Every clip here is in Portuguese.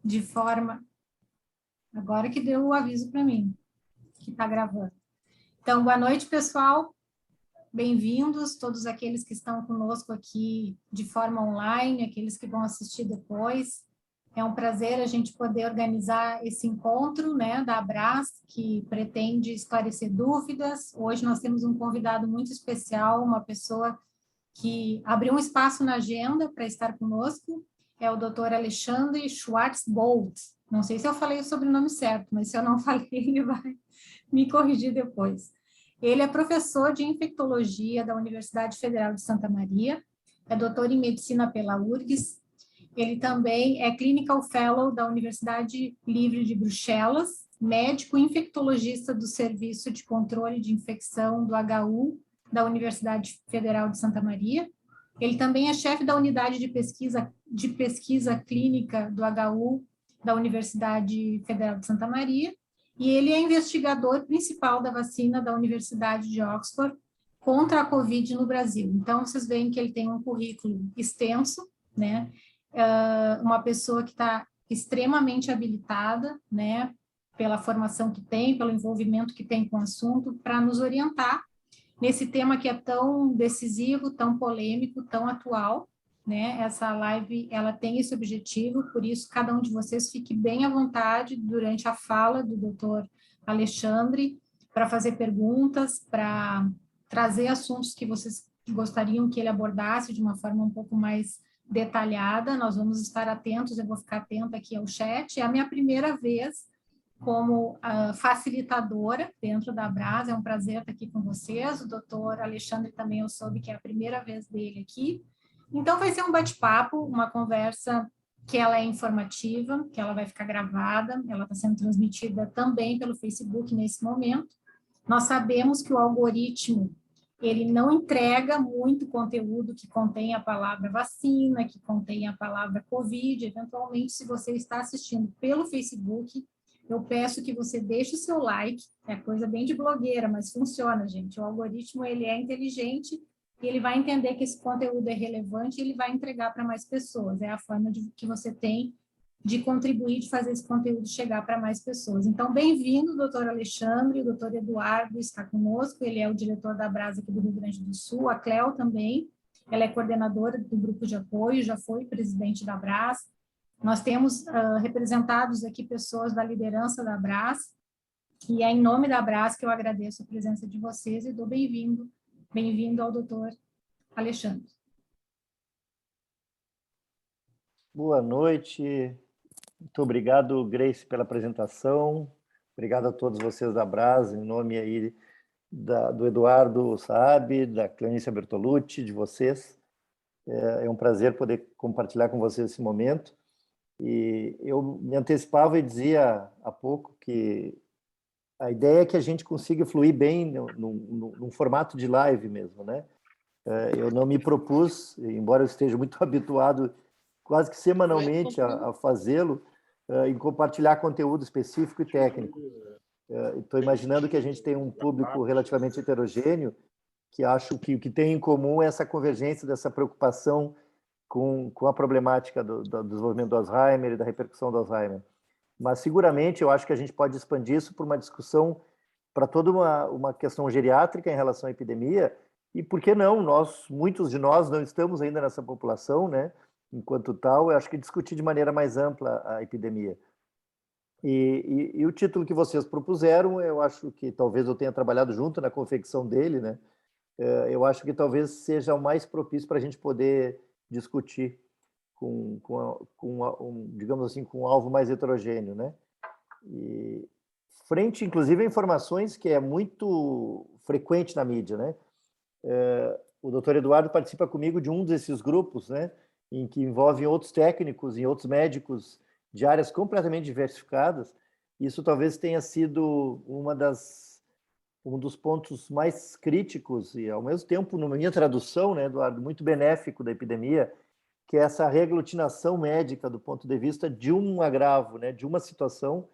de forma... Agora que deu o aviso para mim, que está gravando. Então, boa noite, pessoal. Bem-vindos, todos aqueles que estão conosco aqui de forma online, aqueles que vão assistir depois. É um prazer a gente poder organizar esse encontro, né, da Abras, que pretende esclarecer dúvidas. Hoje nós temos um convidado muito especial, uma pessoa que abriu um espaço na agenda para estar conosco, é o Dr. Alexandre Schwarzbold. Não sei se eu falei o sobrenome certo, mas se eu não falei, ele vai me corrigir depois. Ele é professor de infectologia da Universidade Federal de Santa Maria, é doutor em medicina pela URGS, ele também é Clinical Fellow da Universidade Livre de Bruxelas, médico infectologista do Serviço de Controle de Infecção do HU da Universidade Federal de Santa Maria. Ele também é chefe da unidade de pesquisa clínica do HU da Universidade Federal de Santa Maria, e ele é investigador principal da vacina da Universidade de Oxford contra a Covid no Brasil. Então, vocês veem que ele tem um currículo extenso, né? Uma pessoa que está extremamente habilitada, né? Pela formação que tem, pelo envolvimento que tem com o assunto, para nos orientar nesse tema que é tão decisivo, tão polêmico, tão atual, né? Essa live, ela tem esse objetivo, por isso cada um de vocês fique bem à vontade durante a fala do Dr. Alexandre para fazer perguntas, para trazer assuntos que vocês gostariam que ele abordasse de uma forma um pouco mais detalhada. Nós vamos estar atentos, eu vou ficar atenta aqui ao chat. É a minha primeira vez como facilitadora dentro da Abras, é um prazer estar aqui com vocês. O doutor Alexandre também eu soube que é a primeira vez dele aqui. Então vai ser um bate-papo, uma conversa que ela é informativa, que ela vai ficar gravada, ela está sendo transmitida também pelo Facebook nesse momento. Nós sabemos que o algoritmo, ele não entrega muito conteúdo que contém a palavra vacina, que contém a palavra Covid. Eventualmente, se você está assistindo pelo Facebook, eu peço que você deixe o seu like, é coisa bem de blogueira, mas funciona, gente. O algoritmo, ele é inteligente e ele vai entender que esse conteúdo é relevante e ele vai entregar para mais pessoas. É a forma que você tem de contribuir, de fazer esse conteúdo chegar para mais pessoas. Então, bem-vindo, doutor Alexandre, o doutor Eduardo está conosco, ele é o diretor da Abras aqui do Rio Grande do Sul, a Cléo também, ela é coordenadora do grupo de apoio, já foi presidente da Abras. Nós temos representados aqui pessoas da liderança da Abras, e é em nome da Abras que eu agradeço a presença de vocês e dou bem-vindo ao doutor Alexandre. Boa noite, muito obrigado, Grace, pela apresentação, obrigado a todos vocês da Abras, em nome aí do Eduardo Saab, da Clenícia Bertolucci, de vocês. É um prazer poder compartilhar com vocês esse momento. E eu me antecipava e dizia há pouco que a ideia é que a gente consiga fluir bem num formato de live mesmo, né? Eu não me propus, embora eu esteja muito habituado quase que semanalmente a fazê-lo, em compartilhar conteúdo específico e técnico. Estou imaginando que a gente tem um público relativamente heterogêneo, que acho que o que tem em comum é essa convergência dessa preocupação com a problemática do desenvolvimento do Alzheimer e da repercussão do Alzheimer. Mas, seguramente, eu acho que a gente pode expandir isso para uma discussão, para toda uma questão geriátrica em relação à epidemia, e por que não? Muitos de nós não estamos ainda nessa população, né? Enquanto tal, eu acho que discutir de maneira mais ampla a epidemia. E o título que vocês propuseram, eu acho que talvez eu tenha trabalhado junto na confecção dele, né? Eu acho que talvez seja o mais propício para a gente poder discutir digamos assim, com um alvo mais heterogêneo, né? E frente, inclusive, a informações que é muito frequente na mídia, né? O doutor Eduardo participa comigo de um desses grupos, né? Em que envolvem outros técnicos e outros médicos de áreas completamente diversificadas. Isso talvez tenha sido um dos pontos mais críticos e, ao mesmo tempo, na minha tradução, né, Eduardo, muito benéfico da epidemia, que é essa reaglutinação médica do ponto de vista de um agravo, né, de uma situação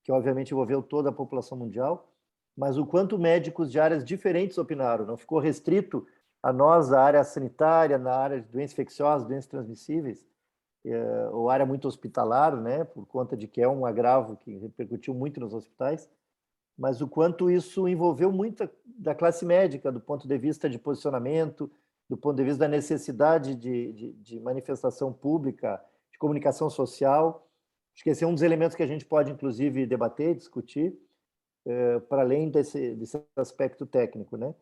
que, obviamente, envolveu toda a população mundial, mas o quanto médicos de áreas diferentes opinaram, não ficou restrito a nós, a área sanitária, na área de doenças infecciosas, doenças transmissíveis. ou área muito hospitalar, né, por conta de que é um agravo que repercutiu muito nos hospitais, mas o quanto isso envolveu muito da classe médica, do ponto de vista de posicionamento, do ponto de vista da necessidade de manifestação pública, de comunicação social. Acho que esse é um dos elementos que a gente pode, inclusive, debater, discutir, para além desse aspecto técnico, né?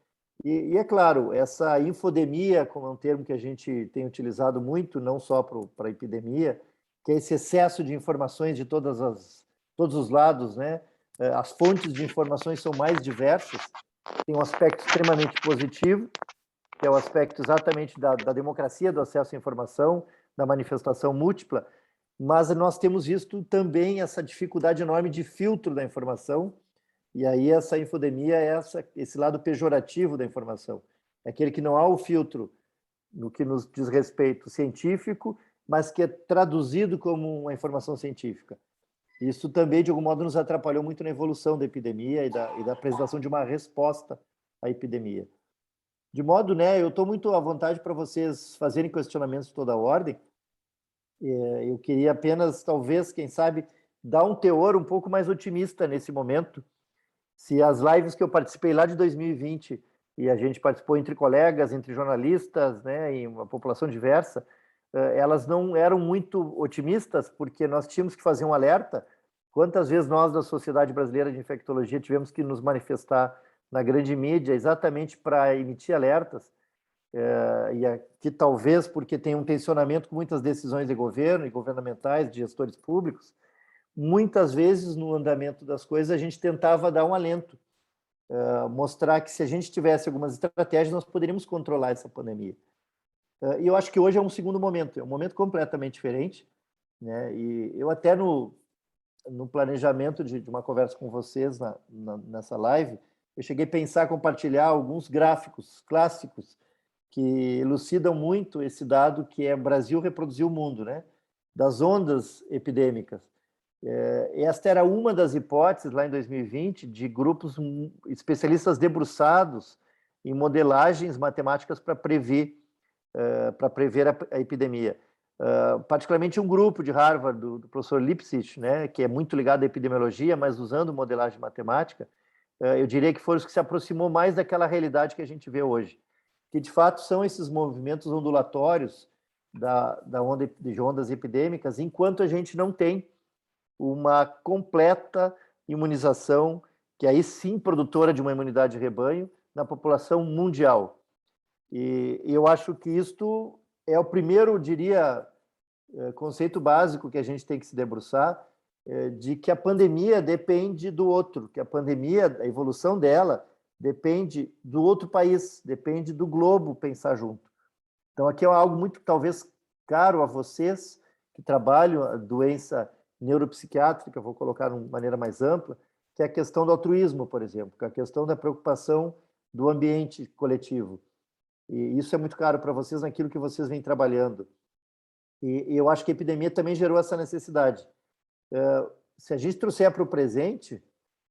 E é claro, essa infodemia, como é um termo que a gente tem utilizado muito, não só para a epidemia, que é esse excesso de informações de todos os lados, né? As fontes de informações são mais diversas, tem um aspecto extremamente positivo, que é o aspecto exatamente da democracia, do acesso à informação, da manifestação múltipla, mas nós temos visto também essa dificuldade enorme de filtro da informação, e aí essa infodemia é esse lado pejorativo da informação. É aquele que não há o filtro no que nos diz respeito científico, mas que é traduzido como uma informação científica. Isso também, de algum modo, nos atrapalhou muito na evolução da epidemia e da apresentação de uma resposta à epidemia. De modo, né, eu estou muito à vontade para vocês fazerem questionamentos de toda a ordem. Eu queria apenas, talvez, quem sabe, dar um teor um pouco mais otimista nesse momento. Se as lives que eu participei lá de 2020, e a gente participou entre colegas, entre jornalistas, né, e uma população diversa, elas não eram muito otimistas, porque nós tínhamos que fazer um alerta. Quantas vezes nós, da Sociedade Brasileira de Infectologia, tivemos que nos manifestar na grande mídia exatamente para emitir alertas, e aqui talvez porque tem um tensionamento com muitas decisões de governo e governamentais, de gestores públicos, muitas vezes no andamento das coisas a gente tentava dar um alento, mostrar que se a gente tivesse algumas estratégias nós poderíamos controlar essa pandemia. E eu acho que hoje é um segundo momento, é um momento completamente diferente, né? E eu até no planejamento de uma conversa com vocês nessa live, eu cheguei a pensar, compartilhar alguns gráficos clássicos que elucidam muito esse dado que é o Brasil reproduzir o mundo, né? Das ondas epidêmicas. Esta era uma das hipóteses, lá em 2020, de grupos especialistas debruçados em modelagens matemáticas para prever a epidemia. Particularmente um grupo de Harvard, do professor Lipsitch, né, que é muito ligado à epidemiologia, mas usando modelagem matemática, eu diria que foram os que se aproximou mais daquela realidade que a gente vê hoje, que de fato são esses movimentos ondulatórios de ondas epidêmicas, enquanto a gente não tem uma completa imunização, que aí sim produtora de uma imunidade de rebanho, na população mundial. E eu acho que isto é o primeiro, diria, conceito básico que a gente tem que se debruçar, de que a pandemia depende do outro, que a pandemia, a evolução dela, depende do outro país, depende do globo pensar junto. Então, aqui é algo muito, talvez, caro a vocês que trabalham a doença neuropsiquiátrica, vou colocar de uma maneira mais ampla, que é a questão do altruísmo, por exemplo, que é a questão da preocupação do ambiente coletivo. E isso é muito caro para vocês naquilo que vocês vêm trabalhando. E eu acho que a epidemia também gerou essa necessidade. Se a gente trouxer para o presente,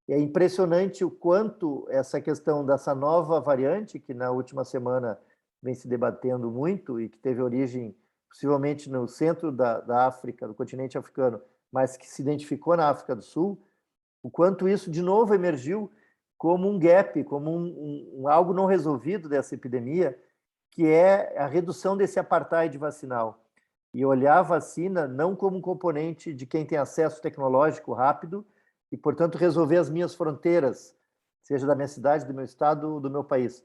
é impressionante o quanto essa questão dessa nova variante, que na última semana vem se debatendo muito e que teve origem possivelmente no centro da África, do continente africano, mas que se identificou na África do Sul, o quanto isso de novo emergiu como um gap, como algo não resolvido dessa epidemia, que é a redução desse apartheid vacinal. E olhar a vacina não como um componente de quem tem acesso tecnológico rápido e, portanto, resolver as minhas fronteiras, seja da minha cidade, do meu estado, do meu país.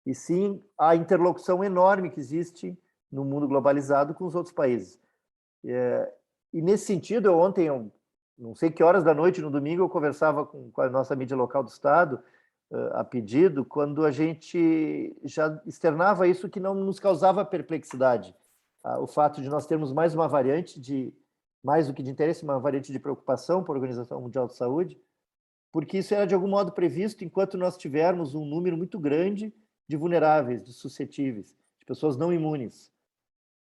E sim a interlocução enorme que existe no mundo globalizado com os outros países. E nesse sentido, ontem, não sei que horas da noite, no domingo, eu conversava com a nossa mídia local do estado, a pedido, quando a gente já externava isso que não nos causava perplexidade. O fato de nós termos mais uma variante mais do que de interesse, uma variante de preocupação para a Organização Mundial de Saúde, porque isso era de algum modo previsto enquanto nós tivermos um número muito grande de vulneráveis, de suscetíveis, de pessoas não imunes.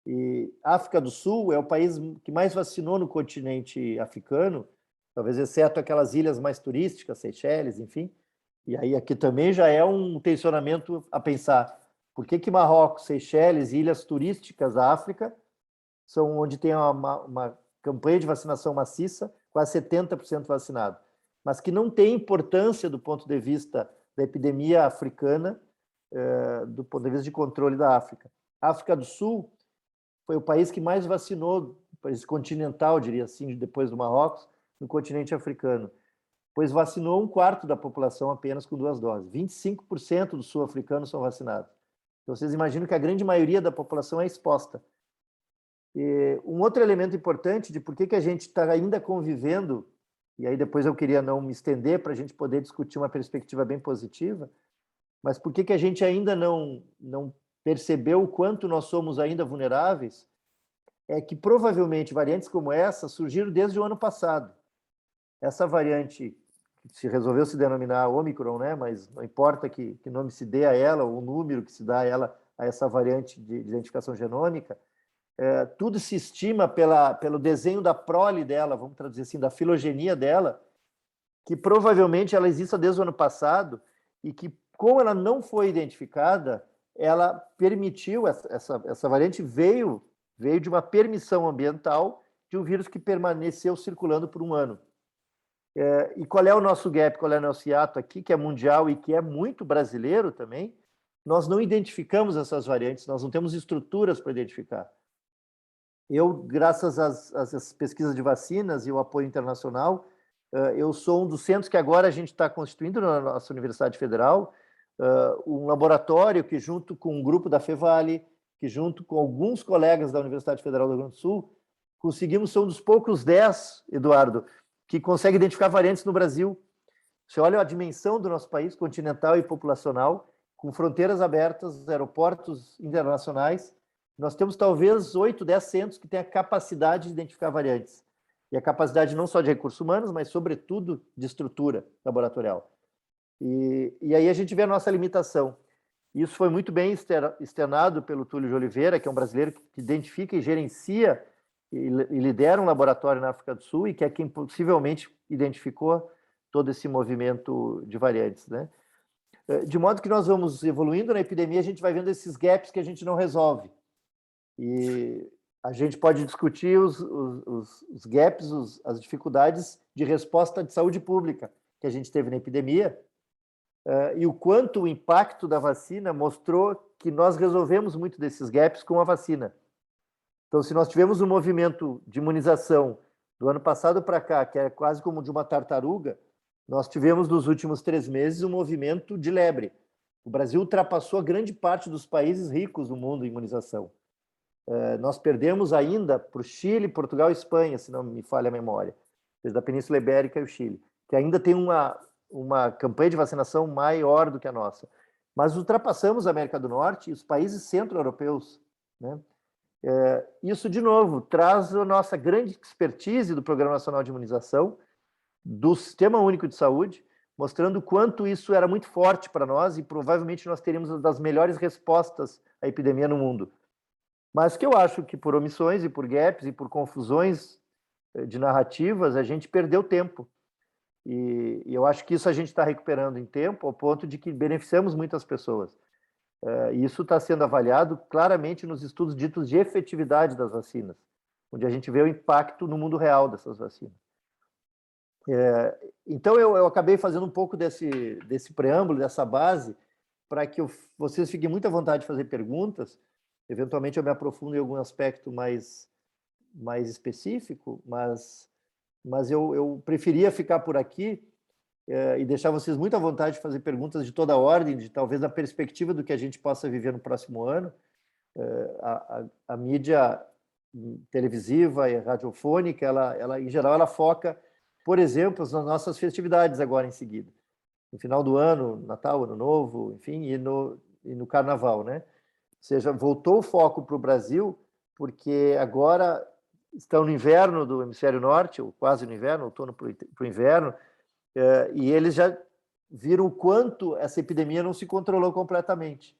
E a África do Sul é o país que mais vacinou no continente africano, talvez exceto aquelas ilhas mais turísticas, Seychelles, enfim. E aí aqui também já é um tensionamento a pensar. Por que Marrocos, Seychelles, ilhas turísticas da África são onde tem uma campanha de vacinação maciça, quase 70% vacinado, mas que não tem importância do ponto de vista da epidemia africana, do ponto de vista de controle da África. A África do Sul foi o país que mais vacinou, país continental, diria assim, depois do Marrocos, no continente africano, pois vacinou 1/4 da população apenas com 2 doses. 25% dos sul-africanos são vacinados. Então, vocês imaginam que a grande maioria da população é exposta. E um outro elemento importante de por que a gente está ainda convivendo, e aí depois eu queria não me estender para a gente poder discutir uma perspectiva bem positiva, mas por que a gente ainda não percebeu o quanto nós somos ainda vulneráveis, é que provavelmente variantes como essa surgiram desde o ano passado. Essa variante se resolveu se denominar Ômicron, né? Mas não importa que nome se dê a ela, ou o número que se dá a ela, a essa variante de identificação genômica, tudo se estima pelo desenho da prole dela, vamos traduzir assim, da filogenia dela, que provavelmente ela exista desde o ano passado e que, como ela não foi identificada, ela permitiu, essa variante veio de uma permissão ambiental de um vírus que permaneceu circulando por um ano. E qual é o nosso gap, qual é o nosso hiato aqui, que é mundial e que é muito brasileiro também? Nós não identificamos essas variantes, nós não temos estruturas para identificar. Eu, graças às pesquisas de vacinas e o apoio internacional, eu sou um dos centros que agora a gente está constituindo na nossa Universidade Federal, um laboratório que, junto com um grupo da Fevale, que junto com alguns colegas da Universidade Federal do Rio Grande do Sul, conseguimos ser um dos poucos 10, Eduardo, que consegue identificar variantes no Brasil. Você olha a dimensão do nosso país, continental e populacional, com fronteiras abertas, aeroportos internacionais. Nós temos talvez 8, 10 centros que têm a capacidade de identificar variantes. E a capacidade não só de recursos humanos, mas, sobretudo, de estrutura laboratorial. E aí a gente vê a nossa limitação. Isso foi muito bem externado pelo Túlio de Oliveira, que é um brasileiro que identifica e gerencia e lidera um laboratório na África do Sul e que é quem possivelmente identificou todo esse movimento de variantes, né? De modo que nós vamos evoluindo na epidemia, a gente vai vendo esses gaps que a gente não resolve. E a gente pode discutir os gaps, as dificuldades de resposta de saúde pública que a gente teve na epidemia, e o quanto o impacto da vacina mostrou que nós resolvemos muito desses gaps com a vacina. Então, se nós tivemos um movimento de imunização do ano passado para cá, que é quase como de uma tartaruga, nós tivemos nos últimos 3 meses um movimento de lebre. O Brasil ultrapassou a grande parte dos países ricos do mundo em imunização. Nós perdemos ainda para o Chile, Portugal e Espanha, se não me falha a memória, desde a Península Ibérica e o Chile, que ainda tem uma campanha de vacinação maior do que a nossa. Mas ultrapassamos a América do Norte e os países centro-europeus, né? Isso, de novo, traz a nossa grande expertise do Programa Nacional de Imunização, do Sistema Único de Saúde, mostrando o quanto isso era muito forte para nós e provavelmente nós teríamos uma das melhores respostas à epidemia no mundo. Mas que eu acho que por omissões e por gaps e por confusões de narrativas, a gente perdeu tempo. E eu acho que isso a gente está recuperando em tempo, ao ponto de que beneficiamos muitas pessoas. Isso está sendo avaliado claramente nos estudos ditos de efetividade das vacinas, onde a gente vê o impacto no mundo real dessas vacinas. Então, eu acabei fazendo um pouco desse preâmbulo, dessa base, para que vocês fiquem muito à vontade de fazer perguntas. Eventualmente, eu me aprofundo em algum aspecto mais específico, mas eu preferia ficar por aqui e deixar vocês muito à vontade de fazer perguntas de toda a ordem, de talvez a perspectiva do que a gente possa viver no próximo ano. A mídia televisiva e radiofônica, ela em geral, ela foca, por exemplo, nas nossas festividades agora em seguida. No final do ano, Natal, Ano Novo, enfim, e no Carnaval, né? Ou seja, voltou o foco para o Brasil, porque agora estão no inverno do hemisfério norte, ou quase no inverno, outono para o inverno, e eles já viram o quanto essa epidemia não se controlou completamente.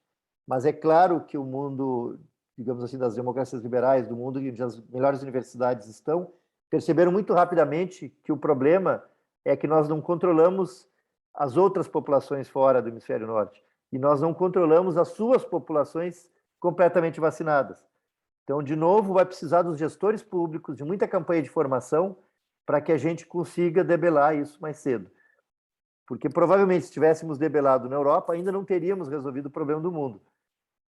Mas é claro que o mundo, digamos assim, das democracias liberais, do mundo onde as melhores universidades estão, perceberam muito rapidamente que o problema é que nós não controlamos as outras populações fora do hemisfério norte, e nós não controlamos as suas populações completamente vacinadas. Então, de novo, vai precisar dos gestores públicos, de muita campanha de formação, para que a gente consiga debelar isso mais cedo. Porque provavelmente, se tivéssemos debelado na Europa, ainda não teríamos resolvido o problema do mundo.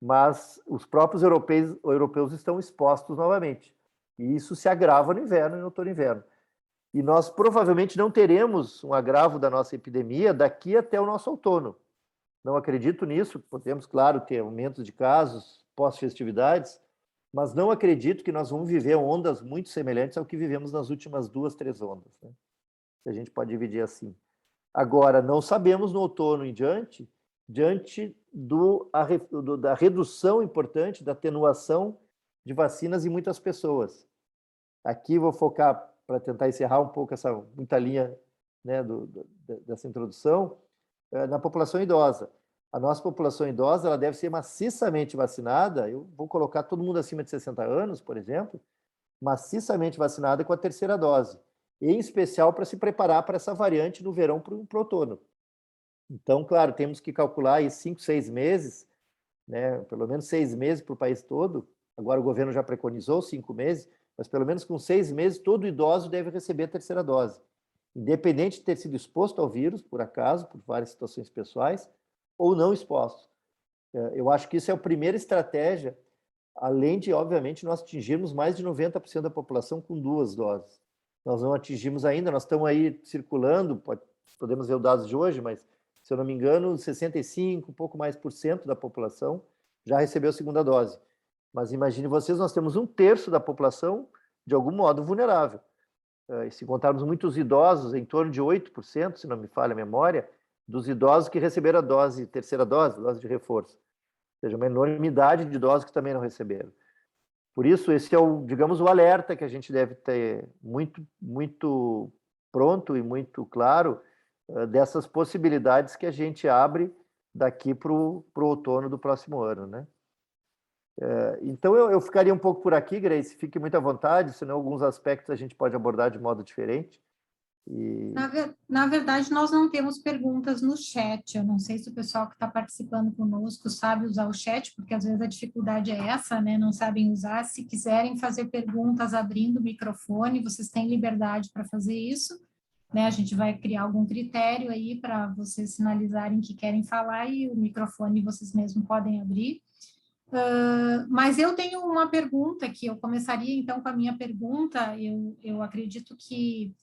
Mas os próprios europeus estão expostos novamente. E isso se agrava no inverno e no outono e inverno. E nós provavelmente não teremos um agravo da nossa epidemia daqui até o nosso outono. Não acredito nisso. Podemos, claro, ter aumentos de casos pós-festividades, mas não acredito que nós vamos viver ondas muito semelhantes ao que vivemos nas últimas 2, 3 ondas, né? A gente pode dividir assim. Agora, não sabemos no outono em diante da redução importante, da atenuação de vacinas em muitas pessoas. Aqui vou focar, para tentar encerrar um pouco essa muita linha, né, dessa introdução, na população idosa. A nossa população idosa ela deve ser maciçamente vacinada, eu vou colocar todo mundo acima de 60 anos, por exemplo, maciçamente vacinada com a terceira dose, em especial para se preparar para essa variante no verão para o outono. Então, claro, temos que calcular aí 5, 6 meses, né, pelo menos 6 meses para o país todo. Agora o governo já preconizou 5 meses, mas pelo menos com 6 meses todo idoso deve receber a terceira dose, independente de ter sido exposto ao vírus, por acaso, por várias situações pessoais, ou não exposto. Eu acho que isso é a primeira estratégia, além de, obviamente, nós atingirmos mais de 90% da população com 2 doses. Nós não atingimos ainda, nós estamos aí circulando, podemos ver os dados de hoje, mas, se eu não me engano, 65%, um pouco mais por cento da população já recebeu a segunda dose. Mas imagine vocês, nós temos 1/3 da população, de algum modo, vulnerável. E se contarmos muitos idosos, em torno de 8%, se não me falha a memória, dos idosos que receberam a terceira dose de reforço. Ou seja, uma enormidade de idosos que também não receberam. Por isso, esse é digamos, o alerta que a gente deve ter muito, muito pronto e muito claro dessas possibilidades que a gente abre daqui para o outono do próximo ano, né? Então, eu ficaria um pouco por aqui, Grace, fique muito à vontade, senão alguns aspectos a gente pode abordar de modo diferente. Na verdade, nós não temos perguntas no chat. Eu não sei se o pessoal que está participando conosco sabe usar o chat, porque às vezes a dificuldade é essa, né? Não sabem usar. Se quiserem fazer perguntas abrindo o microfone, vocês têm liberdade para fazer isso, né? A gente vai criar algum critério aí para vocês sinalizarem que querem falar e o microfone vocês mesmos podem abrir. Mas eu tenho uma pergunta que eu começaria então com a minha pergunta. Eu acredito que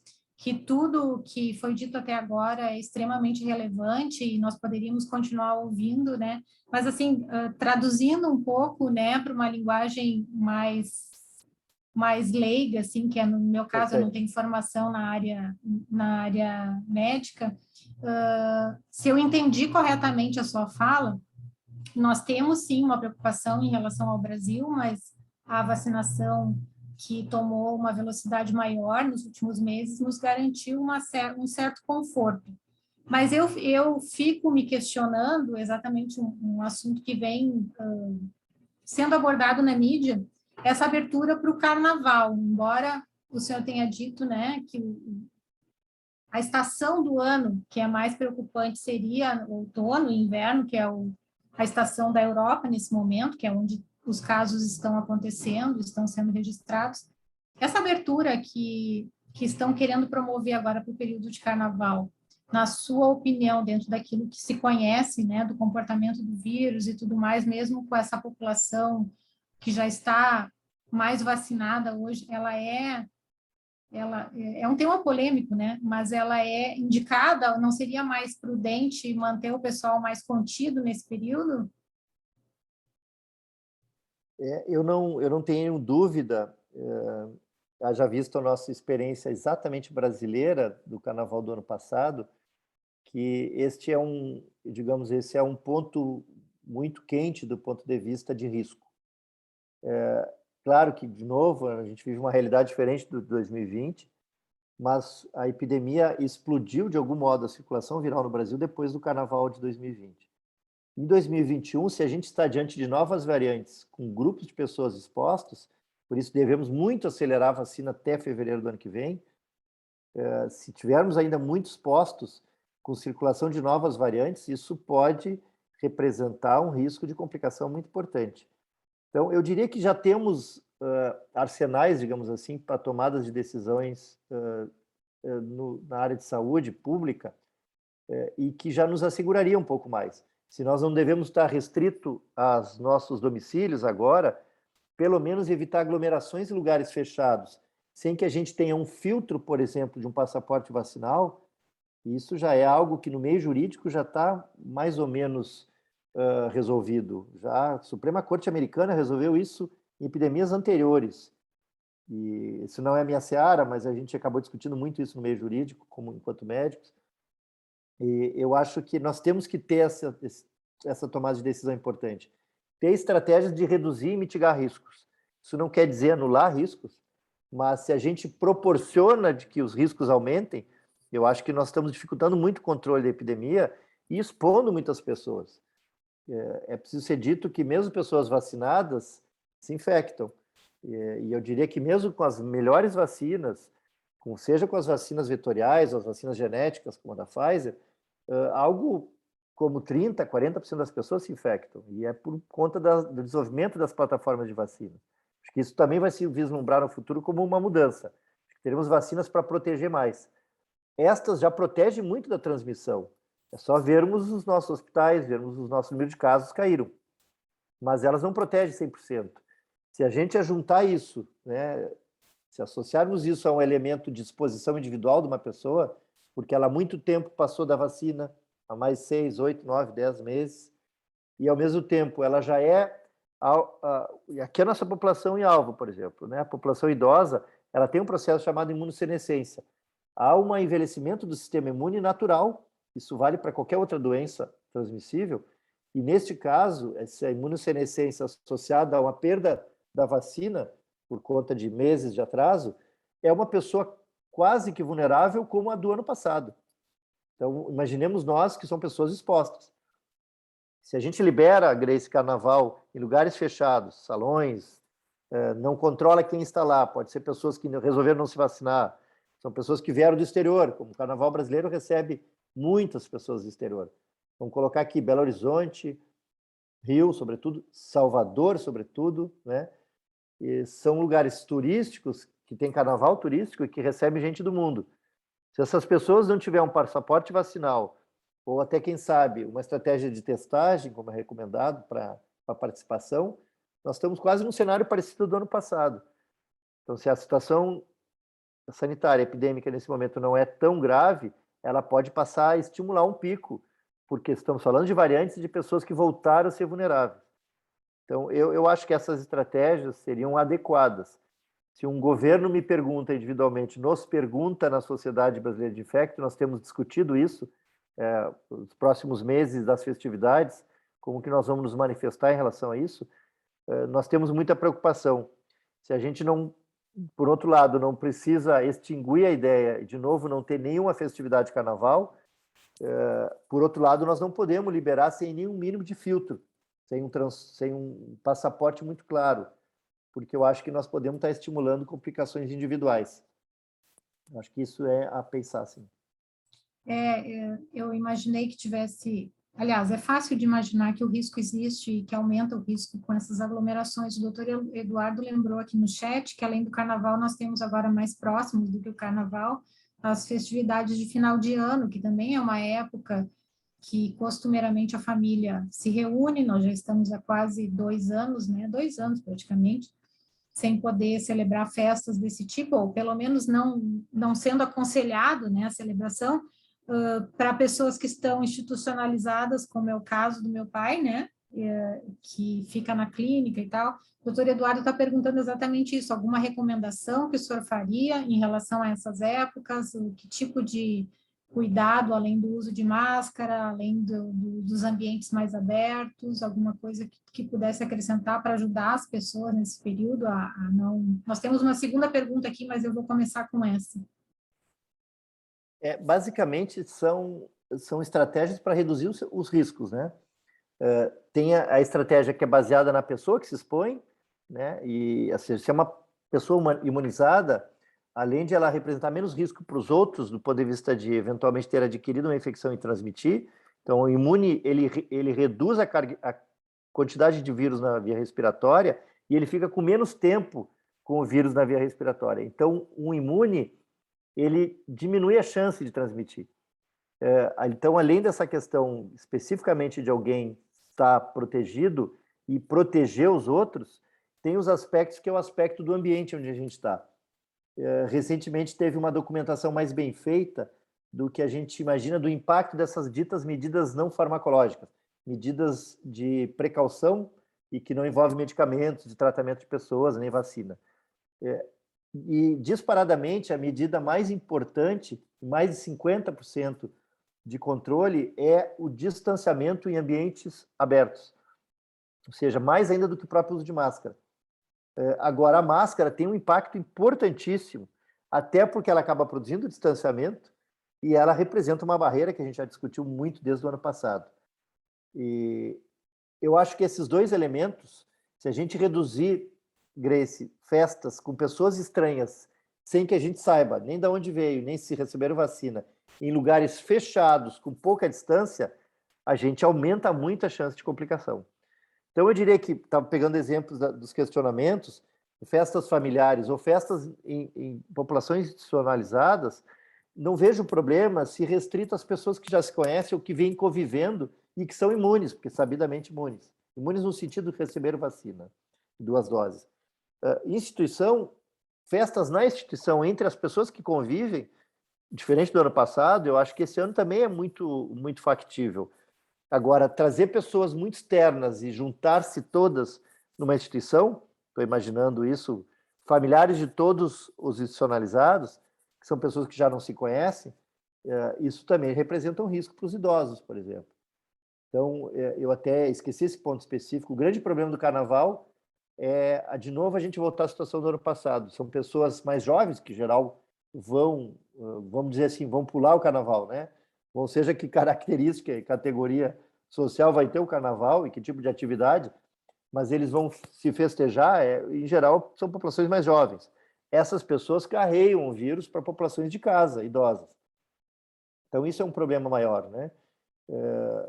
tudo que foi dito até agora é extremamente relevante e nós poderíamos continuar ouvindo, né? Mas assim, traduzindo um pouco, né, para uma linguagem mais leiga, assim, que é no meu caso eu não tenho formação na área médica. Se eu entendi corretamente a sua fala, nós temos sim uma preocupação em relação ao Brasil, mas a vacinação que tomou uma velocidade maior nos últimos meses nos garantiu um certo conforto. Mas eu fico me questionando exatamente um assunto que vem sendo abordado na mídia, essa abertura para o carnaval, embora o senhor tenha dito, né, que a estação do ano que é mais preocupante seria o outono e inverno, que é a estação da Europa nesse momento, que é onde os casos estão acontecendo, estão sendo registrados. Essa abertura que estão querendo promover agora para o período de carnaval, na sua opinião, dentro daquilo que se conhece, né, do comportamento do vírus e tudo mais, mesmo com essa população que já está mais vacinada hoje, ela é um tema polêmico, né? Mas ela é indicada, não seria mais prudente manter o pessoal mais contido nesse período? Eu não tenho dúvida, haja visto a nossa experiência exatamente brasileira do Carnaval do ano passado, que esse é um ponto muito quente do ponto de vista de risco. Claro que, de novo, a gente vive uma realidade diferente do 2020, mas a epidemia explodiu, de algum modo, a circulação viral no Brasil depois do Carnaval de 2020. Em 2021, se a gente está diante de novas variantes, com grupos de pessoas expostos, por isso devemos muito acelerar a vacina até fevereiro do ano que vem, se tivermos ainda muitos postos com circulação de novas variantes, isso pode representar um risco de complicação muito importante. Então, eu diria que já temos arsenais, digamos assim, para tomadas de decisões na área de saúde pública e que já nos asseguraria um pouco mais. Se nós não devemos estar restrito aos nossos domicílios agora, pelo menos evitar aglomerações em lugares fechados, sem que a gente tenha um filtro, por exemplo, de um passaporte vacinal. Isso já é algo que no meio jurídico já está mais ou menos resolvido. Já a Suprema Corte Americana resolveu isso em epidemias anteriores. E isso não é a minha seara, mas a gente acabou discutindo muito isso no meio jurídico, como enquanto médicos. E eu acho que nós temos que ter essa tomada de decisão importante. Ter estratégias de reduzir e mitigar riscos. Isso não quer dizer anular riscos, mas se a gente proporciona de que os riscos aumentem, eu acho que nós estamos dificultando muito o controle da epidemia e expondo muitas pessoas. É preciso ser dito que mesmo pessoas vacinadas se infectam. E eu diria que mesmo com as melhores vacinas, seja com as vacinas vetoriais ou as vacinas genéticas, como a da Pfizer, algo como 30%, 40% das pessoas se infectam. E é por conta do desenvolvimento das plataformas de vacina. Acho que isso também vai se vislumbrar no futuro como uma mudança. Acho que teremos vacinas para proteger mais. Estas já protegem muito da transmissão. É só vermos os nossos hospitais, vermos os nossos números de casos caíram. Mas elas não protegem 100%. Se a gente ajuntar isso, né, se associarmos isso a um elemento de exposição individual de uma pessoa, porque ela há muito tempo passou da vacina, há mais 6, 8, 9, 10 meses, e ao mesmo tempo ela já aqui a nossa população em alvo, por exemplo, né? A população idosa, ela tem um processo chamado imunossenescência. Há um envelhecimento do sistema imune natural, isso vale para qualquer outra doença transmissível, e neste caso, essa imunossenescência associada a uma perda da vacina, por conta de meses de atraso, é uma pessoa quase que vulnerável como a do ano passado. Então, imaginemos nós que são pessoas expostas. Se a gente libera, Grace, carnaval em lugares fechados, salões, não controla quem está lá, pode ser pessoas que resolveram não se vacinar, são pessoas que vieram do exterior, como o carnaval brasileiro recebe muitas pessoas do exterior. Vamos colocar aqui Belo Horizonte, Rio, sobretudo, Salvador, sobretudo, né? E são lugares turísticos que tem carnaval turístico e que recebe gente do mundo. Se essas pessoas não tiverem um passaporte vacinal ou até, quem sabe, uma estratégia de testagem, como é recomendado para a participação, nós estamos quase num cenário parecido do ano passado. Então, se a situação sanitária epidêmica nesse momento não é tão grave, ela pode passar a estimular um pico, porque estamos falando de variantes de pessoas que voltaram a ser vulneráveis. Então, eu acho que essas estratégias seriam adequadas. Se um governo me pergunta individualmente, nos pergunta na Sociedade Brasileira de Infecto, nós temos discutido isso nos próximos meses das festividades, como que nós vamos nos manifestar em relação a isso, nós temos muita preocupação. Se a gente não, por outro lado, não precisa extinguir a ideia, de novo, não ter nenhuma festividade de carnaval, por outro lado, nós não podemos liberar sem nenhum mínimo de filtro, sem um passaporte muito claro, porque eu acho que nós podemos estar estimulando complicações individuais. Eu acho que isso é a pensar, sim. Eu imaginei que tivesse... Aliás, é fácil de imaginar que o risco existe e que aumenta o risco com essas aglomerações. O doutor Eduardo lembrou aqui no chat que, além do carnaval, nós temos agora mais próximos do que o carnaval, as festividades de final de ano, que também é uma época que costumeiramente a família se reúne. Nós já estamos há quase 2 anos, né? 2 anos praticamente, sem poder celebrar festas desse tipo, ou pelo menos não sendo aconselhado, né, a celebração, para pessoas que estão institucionalizadas, como é o caso do meu pai, né, que fica na clínica e tal. O doutor Eduardo está perguntando exatamente isso, alguma recomendação que o senhor faria em relação a essas épocas, que tipo de cuidado, além do uso de máscara, além dos ambientes mais abertos, alguma coisa que pudesse acrescentar para ajudar as pessoas nesse período a não... Nós temos uma segunda pergunta aqui, mas eu vou começar com essa. Basicamente, são estratégias para reduzir os riscos, né? Tem a estratégia que é baseada na pessoa que se expõe, né? E, assim, se é uma pessoa imunizada, além de ela representar menos risco para os outros, do ponto de vista de eventualmente ter adquirido uma infecção e transmitir, então o imune ele reduz a carga quantidade de vírus na via respiratória e ele fica com menos tempo com o vírus na via respiratória. Então, um imune, ele diminui a chance de transmitir. Então, além dessa questão especificamente de alguém estar protegido e proteger os outros, tem os aspectos que é o aspecto do ambiente onde a gente está. Recentemente teve uma documentação mais bem feita do que a gente imagina do impacto dessas ditas medidas não farmacológicas, medidas de precaução e que não envolvem medicamentos, de tratamento de pessoas, nem vacina. E, disparadamente, a medida mais importante, mais de 50% de controle, é o distanciamento em ambientes abertos. Ou seja, mais ainda do que o próprio uso de máscara. Agora, a máscara tem um impacto importantíssimo, até porque ela acaba produzindo distanciamento e ela representa uma barreira que a gente já discutiu muito desde o ano passado. E eu acho que esses dois elementos, se a gente reduzir, Grace, festas com pessoas estranhas, sem que a gente saiba nem de onde veio, nem se receberam vacina, em lugares fechados, com pouca distância, a gente aumenta muito a chance de complicação. Então, eu diria que, estava pegando exemplos dos questionamentos, festas familiares ou festas em populações institucionalizadas, não vejo problema se restrito às pessoas que já se conhecem ou que vêm convivendo e que são imunes, porque sabidamente imunes. Imunes no sentido de receber vacina, 2 doses. Instituição, festas na instituição entre as pessoas que convivem, diferente do ano passado, eu acho que esse ano também é muito, muito factível. Agora, trazer pessoas muito externas e juntar-se todas numa instituição, estou imaginando isso, familiares de todos os institucionalizados, que são pessoas que já não se conhecem, isso também representa um risco para os idosos, por exemplo. Então, eu até esqueci esse ponto específico. O grande problema do carnaval é, de novo, a gente voltar à situação do ano passado. São pessoas mais jovens, que, em geral, vão, vamos dizer assim, vão pular o carnaval, né? Ou seja, que característica e categoria social vai ter o carnaval e que tipo de atividade, mas eles vão se festejar, em geral, são populações mais jovens. Essas pessoas carregam o vírus para populações de casa, idosas. Então, isso é um problema maior, né?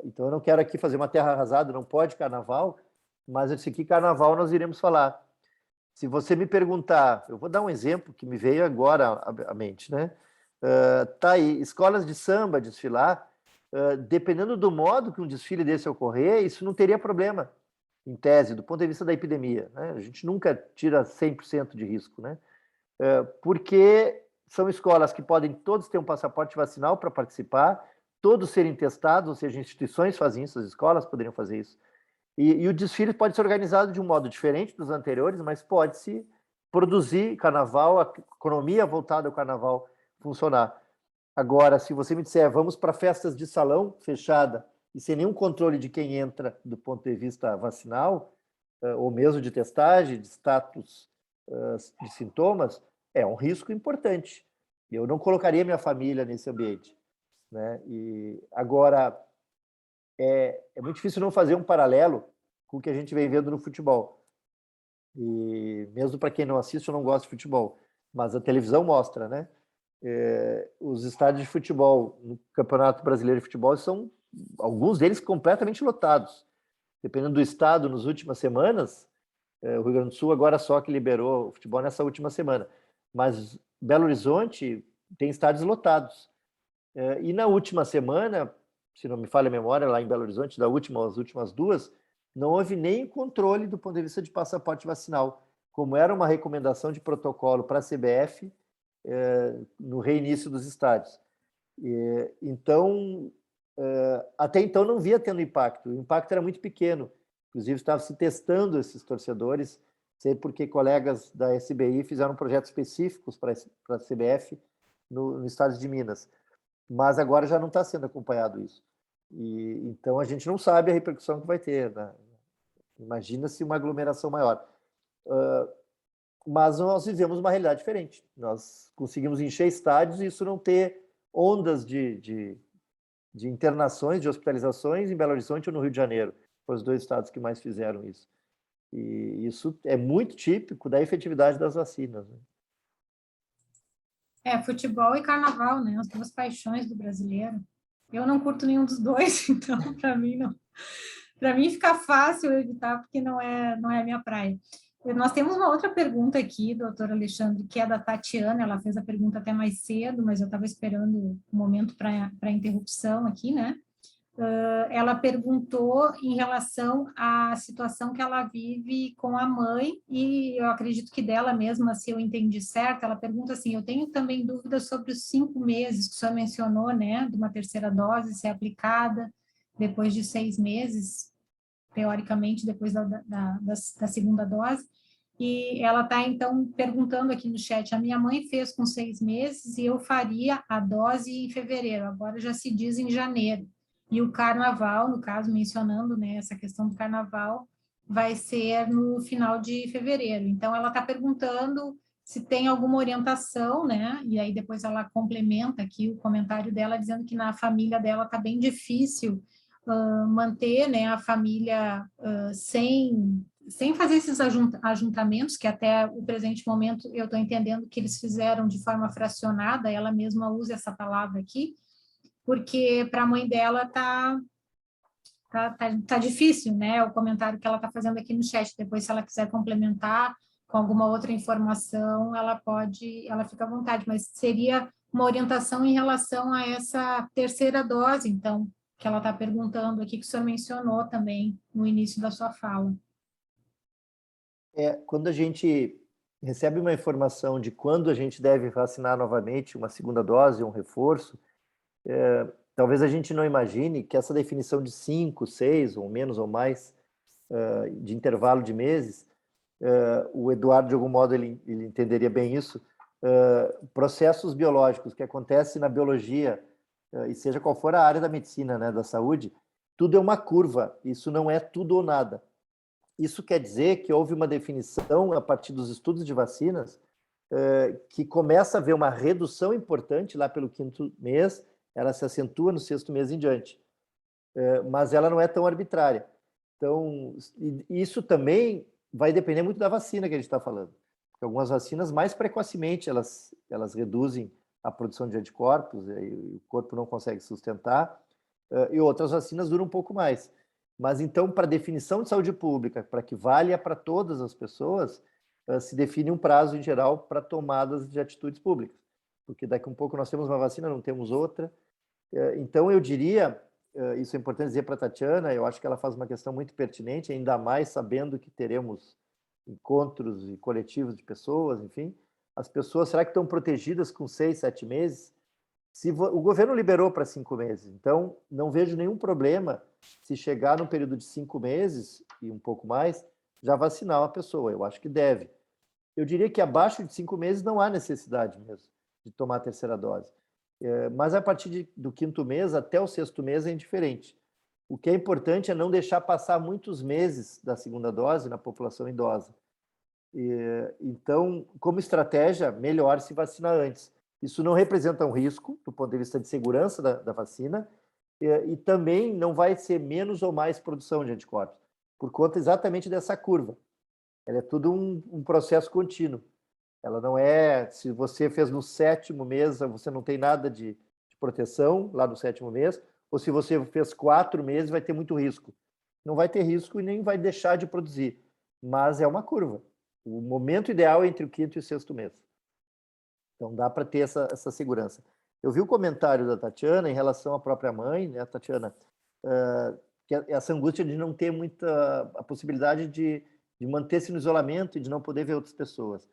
Então, eu não quero aqui fazer uma terra arrasada, não pode carnaval, mas esse aqui, carnaval, nós iremos falar. Se você me perguntar, eu vou dar um exemplo que me veio agora à mente, né? Tá aí, escolas de samba desfilar, dependendo do modo que um desfile desse ocorrer, isso não teria problema, em tese, do ponto de vista da epidemia, né? A gente nunca tira 100% de risco, né? Porque são escolas que podem todos ter um passaporte vacinal para participar, todos serem testados, ou seja, instituições fazem isso, as escolas poderiam fazer isso. E o desfile pode ser organizado de um modo diferente dos anteriores, mas pode-se produzir carnaval, a economia voltada ao carnaval funcionar. Agora, se você me disser, vamos para festas de salão fechada e sem nenhum controle de quem entra do ponto de vista vacinal, ou mesmo de testagem, de status de sintomas, é um risco importante. Eu não colocaria minha família nesse ambiente, né? E agora, é muito difícil não fazer um paralelo com o que a gente vem vendo no futebol. E mesmo para quem não assiste ou não gosta de futebol, mas a televisão mostra, né? Os estádios de futebol no Campeonato Brasileiro de Futebol são, alguns deles, completamente lotados. Dependendo do estado, nas últimas semanas, o Rio Grande do Sul agora só que liberou o futebol nessa última semana, mas Belo Horizonte tem estádios lotados. E na última semana, se não me falha a memória, lá em Belo Horizonte, as últimas 2, não houve nem controle do ponto de vista de passaporte vacinal, como era uma recomendação de protocolo para a CBF no reinício dos estádios. Então, até então não via tendo impacto, o impacto era muito pequeno, inclusive estava se testando esses torcedores, sei porque colegas da SBI fizeram projetos específicos para a CBF no estado de Minas, mas agora já não está sendo acompanhado isso. Então, a gente não sabe a repercussão que vai ter, né? Imagina-se uma aglomeração maior. Mas nós vivemos uma realidade diferente. Nós conseguimos encher estádios e isso não ter ondas de internações, de hospitalizações em Belo Horizonte ou no Rio de Janeiro. Foram os 2 estados que mais fizeram isso. E isso é muito típico da efetividade das vacinas, né? Futebol e carnaval, né? As 2 paixões do brasileiro. Eu não curto nenhum dos dois, então, para mim, Para mim fica fácil evitar, porque não é a minha praia. Nós temos uma outra pergunta aqui, doutor Alexandre, que é da Tatiana. Ela fez a pergunta até mais cedo, mas eu estava esperando um momento para a interrupção aqui, né? Ela perguntou em relação à situação que ela vive com a mãe, e eu acredito que dela mesma, se eu entendi certo, ela pergunta assim: eu tenho também dúvidas sobre os 5 meses que o senhor mencionou, né, de uma terceira dose ser aplicada depois de 6 meses, teoricamente, depois da segunda dose. E ela está, então, perguntando aqui no chat: a minha mãe fez com 6 meses e eu faria a dose em fevereiro, agora já se diz em janeiro. E o carnaval, no caso, mencionando, né, essa questão do carnaval, vai ser no final de fevereiro. Então, ela está perguntando se tem alguma orientação, né? E aí depois ela complementa aqui o comentário dela, dizendo que na família dela está bem difícil manter, né, a família sem fazer esses ajuntamentos, que até o presente momento eu estou entendendo que eles fizeram de forma fracionada. Ela mesma usa essa palavra aqui, porque para a mãe dela tá difícil, né? O comentário que ela está fazendo aqui no chat. Depois, se ela quiser complementar com alguma outra informação, ela fica à vontade, mas seria uma orientação em relação a essa terceira dose, então, que ela está perguntando aqui, que o senhor mencionou também no início da sua fala. Quando a gente recebe uma informação de quando a gente deve vacinar novamente, uma segunda dose, um reforço, talvez a gente não imagine que essa definição de 5, 6, ou menos ou mais, de intervalo de meses, o Eduardo, de algum modo, ele entenderia bem isso, processos biológicos que acontecem na biologia, e seja qual for a área da medicina, né, da saúde, tudo é uma curva, isso não é tudo ou nada. Isso quer dizer que houve uma definição, a partir dos estudos de vacinas, que começa a haver uma redução importante lá pelo 5º mês, ela se acentua no 6º mês em diante, mas ela não é tão arbitrária. Então, isso também vai depender muito da vacina que a gente está falando. Porque algumas vacinas, mais precocemente, elas reduzem a produção de anticorpos, e o corpo não consegue sustentar, e outras vacinas duram um pouco mais. Mas, então, para definição de saúde pública, para que valha para todas as pessoas, se define um prazo, em geral, para tomadas de atitudes públicas. Porque daqui a um pouco nós temos uma vacina, não temos outra. Então, eu diria, isso é importante dizer para a Tatiana, eu acho que ela faz uma questão muito pertinente, ainda mais sabendo que teremos encontros e coletivos de pessoas, enfim. As pessoas, será que estão protegidas com 6, 7 meses? O governo liberou para 5 meses, então não vejo nenhum problema se chegar no período de 5 meses e um pouco mais, já vacinar uma pessoa. Eu acho que deve. Eu diria que abaixo de 5 meses não há necessidade mesmo de tomar a terceira dose. Mas a partir do 5º mês até o 6º mês é indiferente. O que é importante é não deixar passar muitos meses da segunda dose na população idosa. Então, como estratégia, melhor se vacinar antes. Isso não representa um risco do ponto de vista de segurança da vacina, e também não vai ser menos ou mais produção de anticorpos, por conta exatamente dessa curva. Ela é tudo um processo contínuo. Ela não é, se você fez no 7º mês, você não tem nada de proteção lá no 7º mês, ou se você fez 4 meses, vai ter muito risco. Não vai ter risco e nem vai deixar de produzir, mas é uma curva. O momento ideal é entre o 5º e o 6º mês. Então, dá para ter essa segurança. Eu vi o comentário da Tatiana em relação à própria mãe, né, Tatiana, que essa angústia de não ter a possibilidade de manter-se no isolamento e de não poder ver outras pessoas.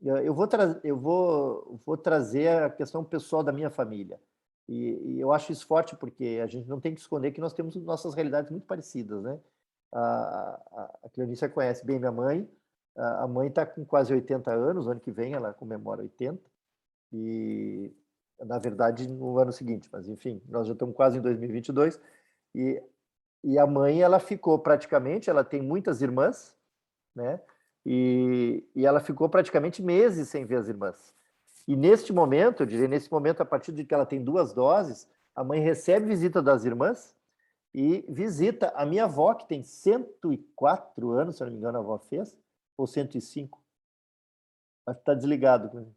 Eu vou trazer a questão pessoal da minha família. E eu acho isso forte porque a gente não tem que esconder que nós temos nossas realidades muito parecidas, né? A Cleonice conhece bem minha mãe. A mãe está com quase 80 anos, ano que vem ela comemora 80. E, na verdade, no ano seguinte. Mas, enfim, nós já estamos quase em 2022. E a mãe, ela ficou praticamente, ela tem muitas irmãs, né? E ela ficou praticamente meses sem ver as irmãs. E neste momento, eu diria, nesse momento, a partir de que ela tem 2 doses, a mãe recebe visita das irmãs e visita a minha avó, que tem 104 anos, se eu não me engano, a avó fez, ou 105. Acho que está desligado.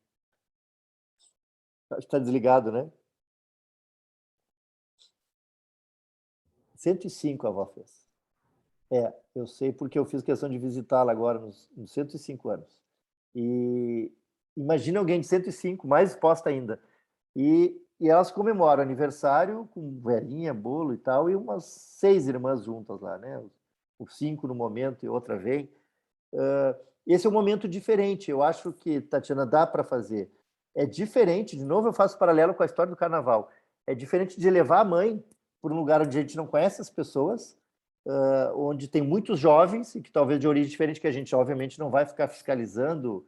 Acho que está desligado, né? 105 a avó fez. Eu sei porque eu fiz questão de visitá-la agora nos 105 anos. E imagina alguém de 105, mais exposta ainda. E elas comemoram aniversário com velhinha, bolo e tal, e umas 6 irmãs juntas lá, né? Os 5 no momento e outra vem. Esse é um momento diferente. Eu acho que, Tatiana, dá para fazer. É diferente, de novo eu faço paralelo com a história do carnaval. É diferente de levar a mãe para um lugar onde a gente não conhece as pessoas, onde tem muitos jovens, e que talvez de origem diferente, que a gente obviamente não vai ficar fiscalizando